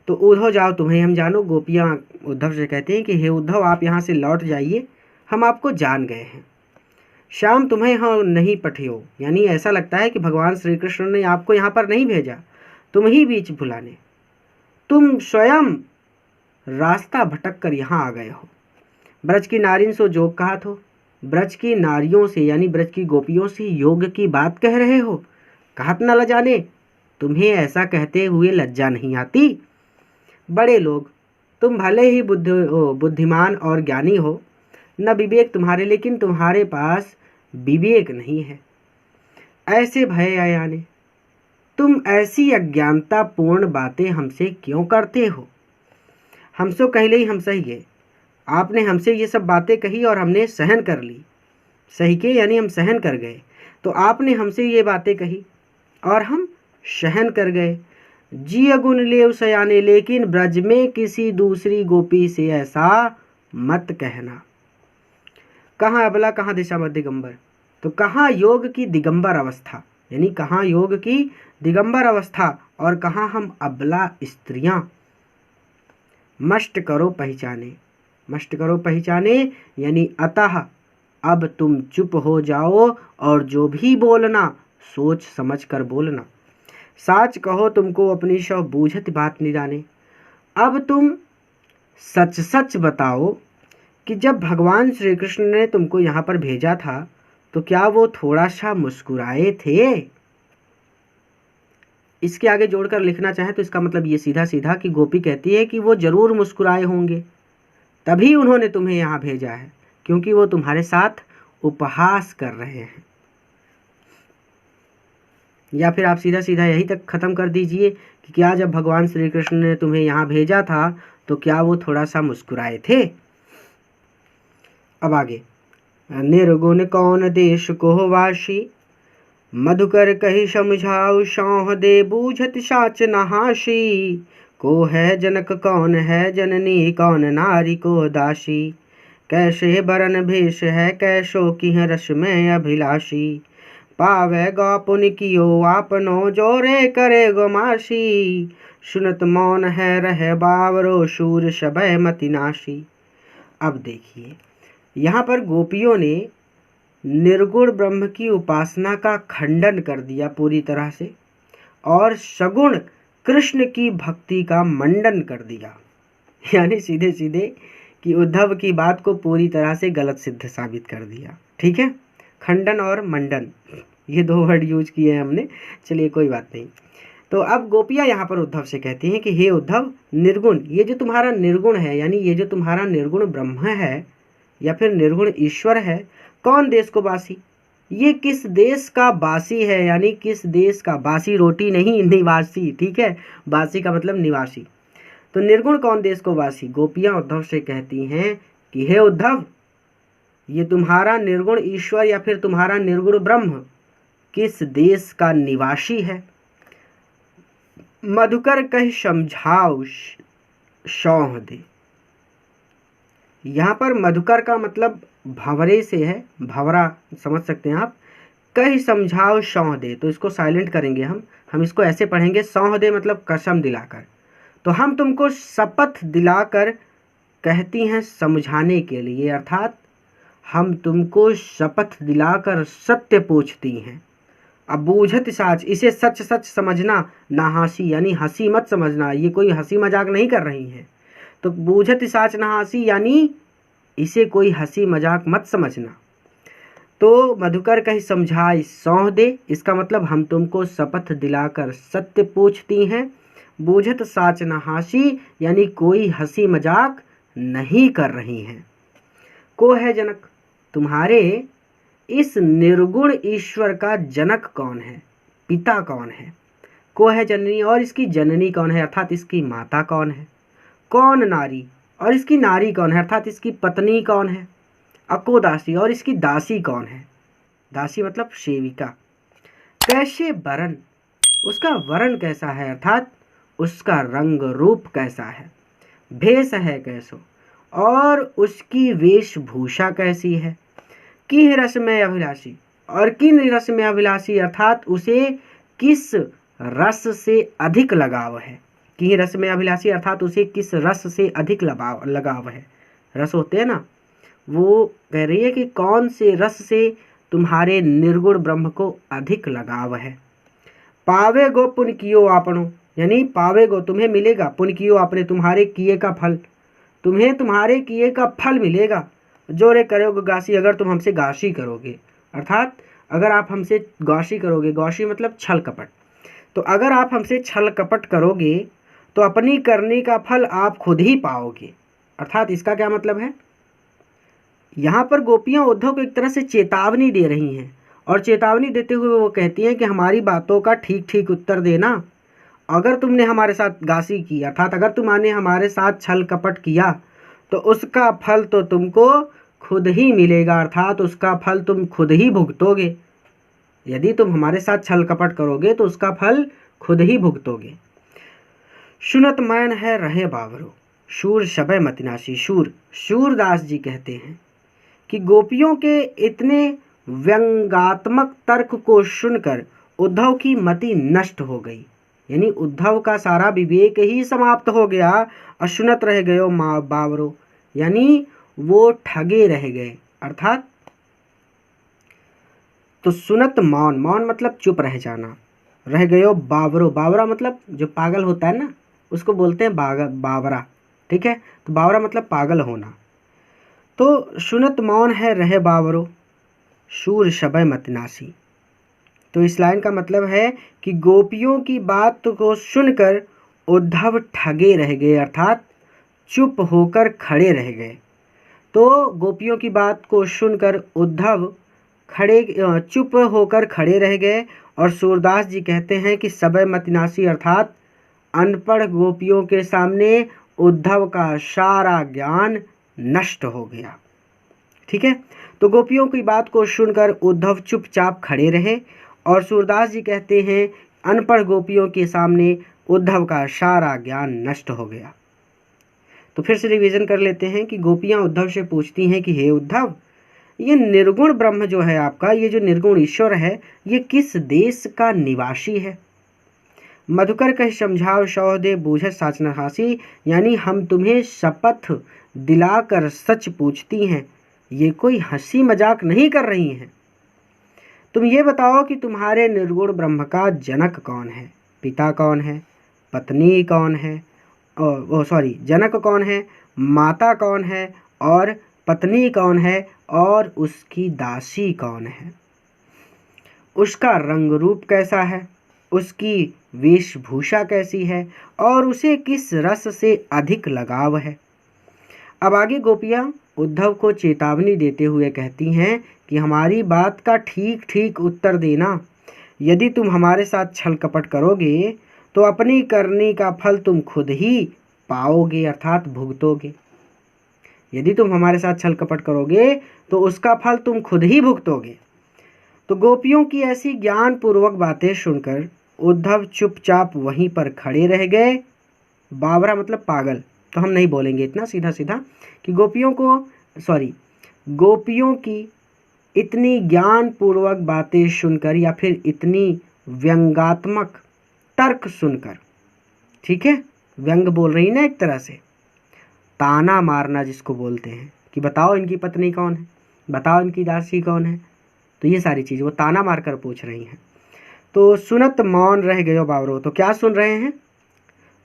तो उद्धव जाओ तुम्हें हम जानो, गोपियाँ उद्धव से कहते हैं कि हे उद्धव आप यहाँ से लौट जाइए, हम आपको जान गए हैं। श्याम तुम्हें यहाँ नहीं पठियो, यानी ऐसा लगता है कि भगवान श्री कृष्ण ने आपको यहाँ पर नहीं भेजा, तुम ही बीच भुलाने, तुम स्वयं रास्ता भटक कर यहाँ आ गए हो। ब्रज की नारिन सो जोग कहा थो, ब्रज की नारियों से यानी ब्रज की गोपियों से योग की बात कह रहे हो, कहत न लजाने, तुम्हें ऐसा कहते हुए लज्जा नहीं आती। बड़े लोग तुम भले ही बुद्धिमान और ज्ञानी हो, न विवेक तुम्हारे, लेकिन तुम्हारे पास विवेक नहीं है। ऐसे भय आयाने, तुम ऐसी अज्ञानता पूर्ण बातें हमसे क्यों करते हो। हमसो कहले ही हम सही गए, आपने हमसे ये सब बातें कही और हमने सहन कर ली, सही के यानी हम सहन कर गए, तो आपने हमसे ये बातें कही और हम सहन कर गए। जिय गुण लेव सयाने, लेकिन ब्रज में किसी दूसरी गोपी से ऐसा मत कहना। कहाँ अबला कहाँ दिशा में दिगंबर, तो कहाँ योग की दिगंबर अवस्था, यानी कहाँ योग की दिगंबर अवस्था और कहा हम अबला स्त्रियां। मष्ट करो पहचाने, मष्ट करो पहचाने यानी अतः अब तुम चुप हो जाओ और जो भी बोलना सोच समझ कर बोलना। साच कहो तुमको अपनी सौ बूझत बात नहीं जाने। अब तुम सच सच बताओ कि जब भगवान श्री कृष्ण ने तुमको यहाँ पर भेजा था तो क्या वो थोड़ा सा मुस्कुराए थे? इसके आगे जोड़कर लिखना चाहे तो इसका मतलब ये सीधा सीधा कि गोपी कहती है कि वो जरूर मुस्कुराए होंगे, तभी उन्होंने तुम्हें यहाँ भेजा है, क्योंकि वो तुम्हारे साथ उपहास कर रहे हैं। या फिर आप सीधा सीधा यही तक ख़त्म कर दीजिए कि क्या जब भगवान श्री कृष्ण ने तुम्हें यहाँ भेजा था तो क्या वो थोड़ा सा मुस्कुराए थे? अब आगे, निर्गुण कौन देश को वासी, मधुकर कही समझाऊ सौह दे बूझत साच नहासी। को है जनक कौन है जननी, कौन नारी को दासी, कैसे बरन भेष है कैसो की है रस में अभिलाषी। पावे गो पुन कियो आपनो जोरे करे गोमासी, सुनत मौन है रहे बावरो शूर शबै मतिनाशी। अब देखिए, यहाँ पर गोपियों ने निर्गुण ब्रह्म की उपासना का खंडन कर दिया पूरी तरह से और सगुण कृष्ण की भक्ति का मंडन कर दिया। यानी सीधे सीधे कि उद्धव की बात को पूरी तरह से गलत सिद्ध साबित कर दिया। ठीक है, खंडन और मंडन ये दो वर्ड यूज किए हैं हमने, चलिए कोई बात नहीं। तो अब गोपियाँ यहाँ पर उद्धव से कहती हैं कि हे उद्धव, निर्गुण, ये जो तुम्हारा निर्गुण है यानी ये जो तुम्हारा निर्गुण ब्रह्म है या फिर निर्गुण ईश्वर है, कौन देश को बासी, ये किस देश का बासी है, यानी किस देश का, बासी रोटी नहीं निवासी, ठीक है, बासी का मतलब निवासी। तो निर्गुण कौन देश को वासी, गोपियाँ उद्धव से कहती हैं कि हे उद्धव, ये तुम्हारा निर्गुण ईश्वर या फिर तुम्हारा निर्गुण ब्रह्म किस देश का निवासी है। मधुकर कह समझाओ सौह दे, यहाँ पर मधुकर का मतलब भंवरे से है, भंवरा समझ सकते हैं आप। कह समझाओ सौह दे, तो इसको साइलेंट करेंगे हम इसको ऐसे पढ़ेंगे, सौह दे मतलब कसम दिलाकर। तो हम तुमको शपथ दिलाकर कहती हैं समझाने के लिए, अर्थात हम तुमको शपथ दिलाकर सत्य पूछती हैं। अब बूझत साच, इसे सच सच समझना, ना हंसी यानी हंसी मत समझना, ये कोई हंसी मजाक नहीं कर रही हैं। तो बूझत साच ना हंसी यानी इसे कोई हंसी मजाक मत समझना। तो मधुकर कहीं समझाए सौह दे, इसका मतलब हम तुमको शपथ दिलाकर सत्य पूछती हैं। बूझत साच न हासी यानी कोई हंसी मजाक नहीं कर रही हैं। को है जनक, तुम्हारे इस निर्गुण ईश्वर का जनक कौन है, पिता कौन है। को है जननी, और इसकी जननी कौन है, अर्थात इसकी माता कौन है। कौन नारी, और इसकी नारी कौन है, अर्थात इसकी पत्नी कौन है। अको दासी, और इसकी दासी कौन है। दासी मतलब सेविका। कैसे वरण, उसका वरण कैसा है, अर्थात उसका रंग रूप कैसा है। भेष है कैसो, और उसकी वेशभूषा कैसी है। किन रस में अभिलाषी, और किन रस में अभिलाषी अर्थात उसे किस रस से अधिक लगाव है। किन रस में अभिलाषी अर्थात उसे किस रस से अधिक लगाव है। रस होते हैं ना, वो कह रही है कि कौन से रस से तुम्हारे निर्गुण ब्रह्म को अधिक लगाव है। पावे गो पुण्य कियो आपनो, यानी पावे गो तुम्हें मिलेगा, पुण्य कियो आपने तुम्हारे किए का फल, तुम्हें तुम्हारे किए का फल मिलेगा। जोरे करोगे गासी, अगर तुम हमसे गाशी करोगे, अर्थात अगर आप हमसे गाशी करोगे, गाशी मतलब छल कपट, तो अगर आप हमसे छल कपट करोगे तो अपनी करने का फल आप खुद ही पाओगे। अर्थात इसका क्या मतलब है, यहाँ पर गोपियाँ उद्धव को एक तरह से चेतावनी दे रही हैं, और चेतावनी देते हुए वो कहती हैं कि हमारी बातों का ठीक ठीक उत्तर देना। अगर तुमने हमारे साथ गासी की, अर्थात अगर तुमने हमारे साथ छल कपट किया तो उसका फल तो तुमको खुद ही मिलेगा, अर्थात उसका फल तुम खुद ही भुगतोगे। यदि तुम हमारे साथ छल कपट करोगे तो उसका फल खुद ही भुगतोगे। सुनत मैन है रहे बावरो, शूर शबै मतिनाशी। सूरदास जी कहते हैं कि गोपियों के इतने व्यंगात्मक तर्क को सुनकर उद्धव की मति नष्ट हो गई। यानी उद्धव का सारा विवेक ही समाप्त हो गया। अशुनत रह गयो बावरो, यानी वो ठगे रह गए। अर्थात तो सुनत मौन, मौन मतलब चुप रह जाना, रह गयो बावरो, बावरा मतलब जो पागल होता है ना उसको बोलते हैं बावरा। ठीक है, तो बावरा मतलब पागल होना। तो सुनत मौन है रहे बावरो, शूर शबै मत नासी। तो इस लाइन का मतलब है कि गोपियों की बात को सुनकर उद्धव ठगे रह गए, अर्थात चुप होकर खड़े रह गए। तो गोपियों की बात को सुनकर उद्धव चुप होकर खड़े रह गए। और सूरदास जी कहते हैं कि सबय मतिनासी, अर्थात अनपढ़ गोपियों के सामने उद्धव का सारा ज्ञान नष्ट हो गया। ठीक है, तो गोपियों की बात को सुनकर उद्धव चुपचाप खड़े रहे। और सूरदास जी कहते हैं अनपढ़ गोपियों के सामने उद्धव का सारा ज्ञान नष्ट हो गया। तो फिर से रिवीजन कर लेते हैं कि गोपियां उद्धव से पूछती हैं कि हे उद्धव, ये निर्गुण ब्रह्म जो है आपका, ये जो निर्गुण ईश्वर है, ये किस देश का निवासी है? मधुकर कह समझाओ सौदे बूझ साचना हासी, यानी हम तुम्हें शपथ दिलाकर सच पूछती हैं, ये कोई हंसी मजाक नहीं कर रही हैं। तुम ये बताओ कि तुम्हारे निर्गुण ब्रह्म का जनक कौन है, पिता कौन है, पत्नी कौन है, जनक कौन है, माता कौन है और पत्नी कौन है और उसकी दासी कौन है, उसका रंग रूप कैसा है, उसकी वेशभूषा कैसी है और उसे किस रस से अधिक लगाव है। अब आगे गोपियां उद्धव को चेतावनी देते हुए कहती हैं कि हमारी बात का ठीक ठीक उत्तर देना। यदि तुम हमारे साथ छल कपट करोगे तो अपनी करनी का फल तुम खुद ही पाओगे, अर्थात भुगतोगे। यदि तुम हमारे साथ छल कपट करोगे तो उसका फल तुम खुद ही भुगतोगे। तो गोपियों की ऐसी ज्ञान पूर्वक बातें सुनकर उद्धव चुपचाप वहीं पर खड़े रह गए। बावरा मतलब पागल, तो हम नहीं बोलेंगे इतना, सीधा सीधा कि गोपियों की इतनी ज्ञान पूर्वक बातें सुनकर या फिर इतनी व्यंगात्मक तर्क सुनकर, ठीक है, व्यंग बोल रही ना एक तरह से, ताना मारना जिसको बोलते हैं कि बताओ इनकी पत्नी कौन है, बताओ इनकी दासी कौन है, तो ये सारी चीज़ वो ताना मारकर पूछ रही हैं। तो सुनत मौन रह गयो बावरो, तो क्या सुन रहे हैं,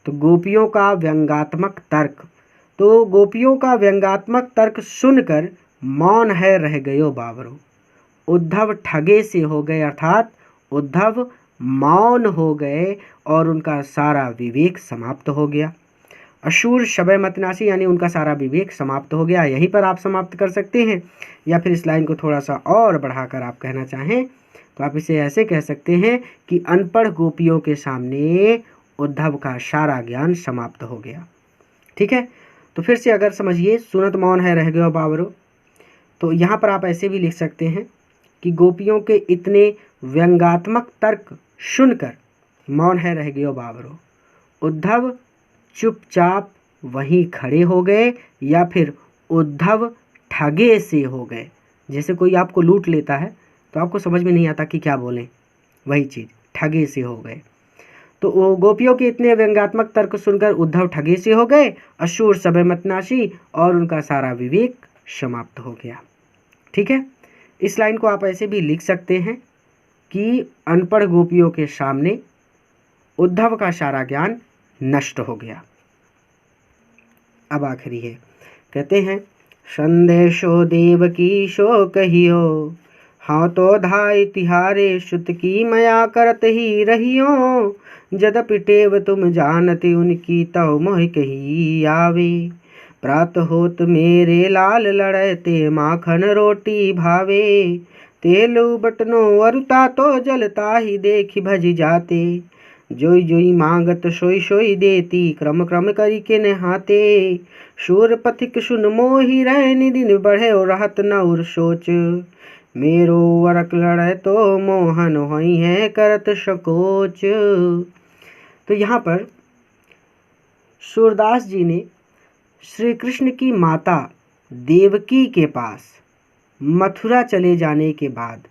तो गोपियों का व्यंगात्मक तर्क। तो गोपियों का व्यंगात्मक तर्क सुनकर मौन है रह गयो बावरो, उद्धव ठगे से हो गए, अर्थात उद्धव मौन हो गए और उनका सारा विवेक समाप्त हो गया। अशूर शबै मतनासी, यानी उनका सारा विवेक समाप्त हो गया। यहीं पर आप समाप्त कर सकते हैं, या फिर इस लाइन को थोड़ा सा और बढ़ाकर आप कहना चाहें तो आप इसे ऐसे कह सकते हैं कि अनपढ़ गोपियों के सामने उद्धव का सारा ज्ञान समाप्त हो गया। ठीक है, तो फिर से अगर समझिए, सुनत मौन है रह गयो बावरो, तो यहाँ पर आप ऐसे भी लिख सकते हैं कि गोपियों के इतने व्यंगात्मक तर्क सुनकर मौन है रह गयो बावरो, उद्धव चुपचाप वहीं खड़े हो गए, या फिर उद्धव ठगे से हो गए। जैसे कोई आपको लूट लेता है तो आपको समझ में नहीं आता कि क्या बोलें, वही चीज़ ठगे से हो गए। तो वो गोपियों के इतने व्यंगात्मक तर्क सुनकर उद्धव ठगे से हो गए, अशूर सबे मतनाशी, और उनका सारा विवेक समाप्त हो गया। ठीक है, इस लाइन को आप ऐसे भी लिख सकते हैं कि अनपढ़ गोपियों के सामने उद्धव का सारा ज्ञान नष्ट हो गया। अब आखिरी है, कहते हैं संदेशो देव की शो कहियो, हाँ तो धाय तिहारे सुत की मया करत ही रहियो, जदपि टेव तुम जानते उनकी तव मोह कही आवे, प्रात होत मेरे लाल लड़ते माखन रोटी भावे, तेलु बटनो अरुता तो जलता ही देखी भज जाते, जोई जोई मांगत सोई सोई देती, क्रम क्रम करी के नहाते, शूर पथिक सुन मोहि रहनि दिन बढ़े रहत न उर सोच, मेरो वरक लड़े तो मोहन होई है करत सकोच। तो यहाँ पर सूरदास जी ने श्री कृष्ण की माता देवकी के पास मथुरा चले जाने के बाद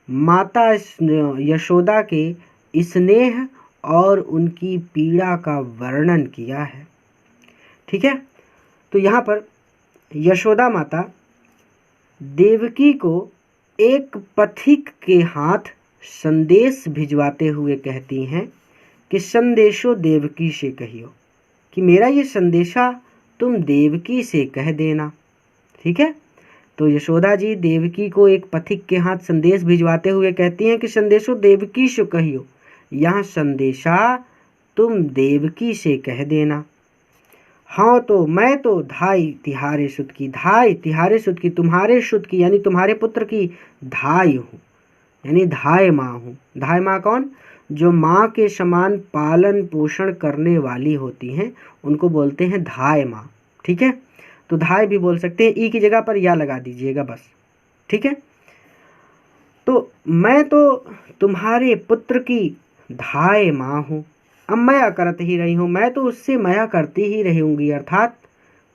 माता यशोदा के स्नेह और उनकी पीड़ा का वर्णन किया है। ठीक है, तो यहाँ पर यशोदा माता देवकी को एक पथिक के हाथ संदेश भिजवाते हुए कहती हैं कि संदेशो देवकी से कहियो, कि मेरा ये संदेशा तुम देवकी से कह देना। ठीक है, तो यशोदा जी देवकी को एक पथिक के हाथ संदेश भिजवाते हुए कहती हैं कि संदेशो देवकी से कहियो, यहाँ संदेशा तुम देवकी से कह देना। हाँ तो मैं तो धाई तिहारे सुत की, धाई तिहारे सुत की, तुम्हारे सुत की यानी तुम्हारे पुत्र की धाई हूँ, यानी धाय माँ हूँ। धाय माँ कौन? जो माँ के समान पालन पोषण करने वाली होती हैं उनको बोलते हैं धाय माँ। ठीक है, तो धाय भी बोल सकते हैं, ई की जगह पर या लगा दीजिएगा बस। ठीक है, तो मैं तो तुम्हारे पुत्र की धाय माँ हूँ, अब मया करत ही रही हूँ, मैं तो उससे मया करती ही रहूँगी, अर्थात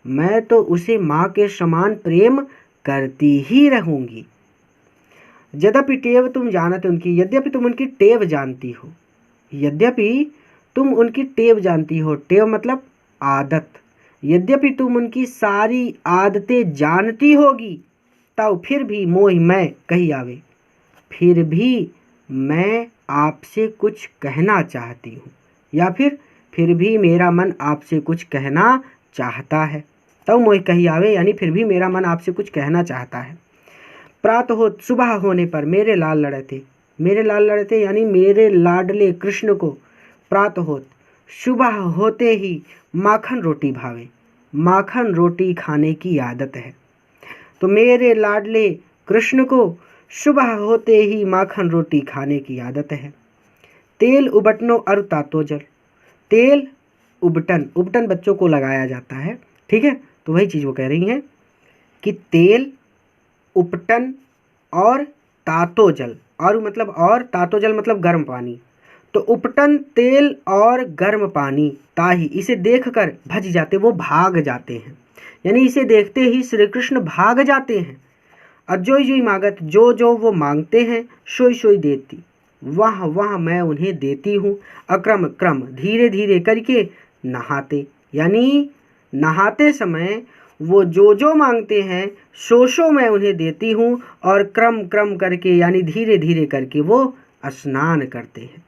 मैं तो उसे माँ के समान प्रेम करती ही रहूँगी। यद्यपि टेव तुम जानत उनकी, यद्यपि तुम उनकी टेव जानती हो, यद्यपि तुम उनकी टेव जानती हो, टेव मतलब आदत, यद्यपि तुम उनकी सारी आदतें जानती होगी, तब फिर भी मोह मैं कही आवे, फिर भी मैं आपसे कुछ कहना चाहती हूँ, या फिर भी मेरा मन आपसे कुछ कहना चाहता है। तब मोह कही आवे यानी फिर भी मेरा मन आपसे कुछ कहना चाहता है। प्रातः हो सुबह होने पर मेरे लाल लड़े थे, मेरे लाल लड़े थे यानी मेरे लाडले कृष्ण को प्रातः होत सुबह होते ही माखन रोटी भावे, माखन रोटी खाने की आदत है। तो मेरे लाडले कृष्ण को सुबह होते ही माखन रोटी खाने की आदत है। तेल उबटनो अरु तातो जल, तेल उबटन, उबटन बच्चों को लगाया जाता है। ठीक है, तो वही चीज़ वो कह रही हैं कि तेल उपटन और तातो जल, और मतलब और तातो जल मतलब गर्म पानी, तो उपटन तेल और गर्म पानी ताही, इसे देखकर भज जाते, वो भाग जाते हैं, यानी इसे देखते ही श्री कृष्ण भाग जाते हैं। अजोई जोई मांगत, जो जो वो मांगते हैं सोई सोई देती, वह वह मैं उन्हें देती हूँ। अक्रम क्रम धीरे धीरे करके नहाते, यानी नहाते समय वो जो जो मांगते हैं सो मैं उन्हें देती हूँ, और क्रम क्रम करके यानी धीरे धीरे करके वो स्नान करते हैं।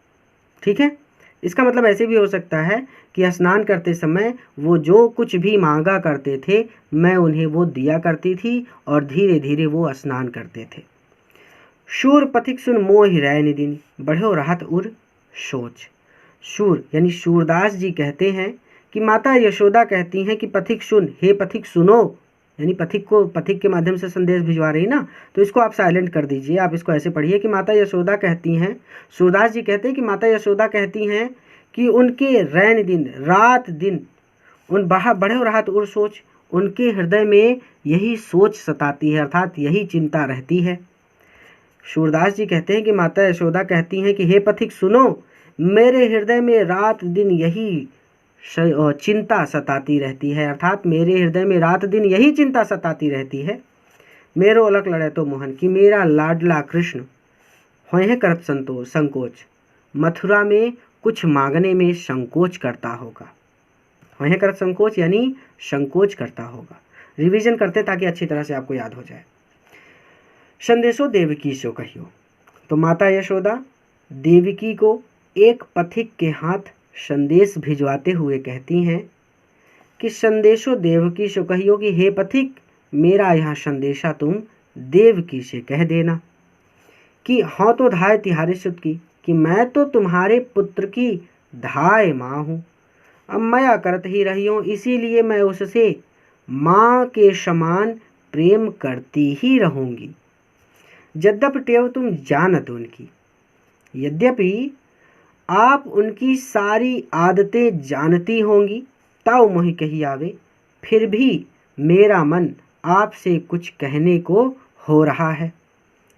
ठीक है, इसका मतलब ऐसे भी हो सकता है कि स्नान करते समय वो जो कुछ भी मांगा करते थे मैं उन्हें वो दिया करती थी, और धीरे धीरे वो स्नान करते थे। शूर पथिक सुन मोहि रैन दिन, बढ़ो राहत उर सोच। शूर यानी सूरदास जी कहते हैं कि माता यशोदा कहती हैं कि पथिक सुन, हे पथिक सुनो, यानी पथिक को पथिक के माध्यम से संदेश भिजवा रही ना, तो इसको आप साइलेंट कर दीजिए, आप इसको ऐसे पढ़िए कि माता यशोदा कहती हैं, सूरदास जी कहते हैं कि माता यशोदा कहती हैं कि उनके रैन दिन, रात दिन उन बढ़ो राहत उर सोच, उनके हृदय में यही सोच सताती है, अर्थात यही चिंता रहती है। सूरदास जी कहते हैं कि माता यशोदा कहती हैं कि हे पथिक सुनो, मेरे हृदय में रात दिन यही चिंता सताती रहती है, अर्थात मेरे हृदय में रात दिन यही चिंता सताती रहती है। मेरो अलग लड़े तो मोहन, कि मेरा लाडला कृष्ण होए करत संकोच, मथुरा में कुछ मांगने में संकोच करता होगा। होए करत संकोच यानी संकोच करता होगा। रिवीजन करते ताकि अच्छी तरह से आपको याद हो जाए। संदेशो देवकी सो कहियो, तो माता यशोदा देवकी को एक पथिक के हाथ संदेश भिजवाते हुए कहती हैं कि संदेशो देवकी से कहियो, कि हे पथिक मेरा यह संदेशा तुम देवकी से कह देना कि हाँ तो धाय तिहारे सुत की, कि मैं तो तुम्हारे पुत्र की धाय माँ हूँ, अब मया करत ही रही हूँ, इसीलिए मैं उससे माँ के समान प्रेम करती ही रहूँगी। यद्यपि टेव तुम जानत उनकी, यद्यपि आप उनकी सारी आदतें जानती होंगी, ताऊ मोहि कही आवे, फिर भी मेरा मन आपसे कुछ कहने को हो रहा है,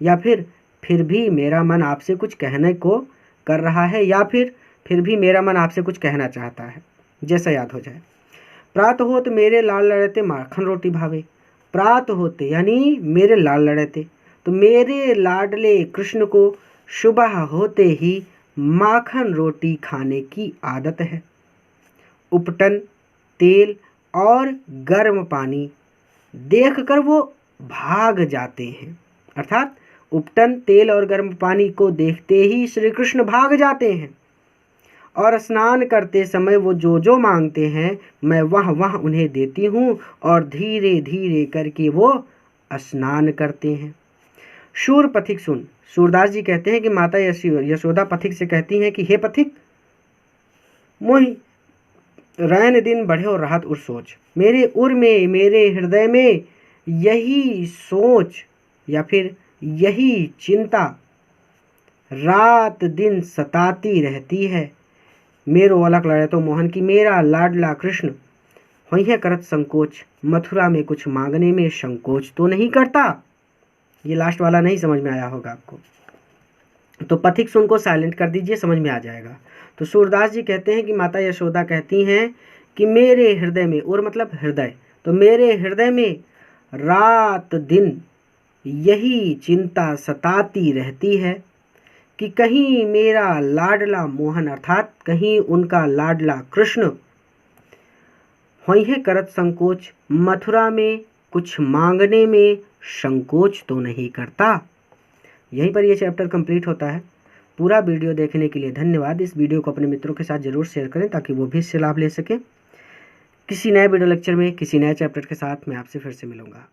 या फिर भी मेरा मन आपसे कुछ कहने को कर रहा है, या फिर भी मेरा मन आपसे कुछ कहना चाहता है, जैसा याद हो जाए। प्रात होत मेरे लाल लड़ते माखन रोटी भावे, प्रात होते यानी मेरे लाल लड़ते, तो मेरे लाडले कृष्ण को सुबह होते ही माखन रोटी खाने की आदत है। उपटन, तेल और गर्म पानी देखकर वो भाग जाते हैं। अर्थात उपटन, तेल और गर्म पानी को देखते ही श्री कृष्ण भाग जाते हैं और स्नान करते समय वो जो जो मांगते हैं मैं वह वह उन्हें देती हूँ और धीरे धीरे करके वो स्नान करते हैं। शूर पथिक सुन। सूरदास जी कहते हैं कि माता यशोदा पथिक से कहती हैं कि हे पथिक, मोहि रैन दिन बढ़े और राहत उर सोच। मेरे उर में, मेरे हृदय में यही सोच या फिर यही चिंता रात दिन सताती रहती है। मेरो अलख लड़े तो मोहन की मेरा लाडला कृष्ण वहीं करत संकोच, मथुरा में कुछ मांगने में संकोच तो नहीं करता। ये लास्ट वाला नहीं समझ में आया होगा आपको, तो पथिक सुन को साइलेंट कर दीजिए, समझ में आ जाएगा। तो सूरदास जी कहते हैं कि माता यशोदा कहती हैं कि मेरे हृदय में, और मतलब हृदय, तो मेरे हृदय में रात दिन यही चिंता सताती रहती है कि कहीं मेरा लाडला मोहन अर्थात कहीं उनका लाडला कृष्ण होइहे करत संकोच, मथुरा में कुछ मांगने में संकोच तो नहीं करता। यहीं पर यह चैप्टर कंप्लीट होता है। पूरा वीडियो देखने के लिए धन्यवाद। इस वीडियो को अपने मित्रों के साथ जरूर शेयर करें ताकि वो भी इससे लाभ ले सकें। किसी नए वीडियो लेक्चर में किसी नए चैप्टर के साथ मैं आपसे फिर से मिलूंगा।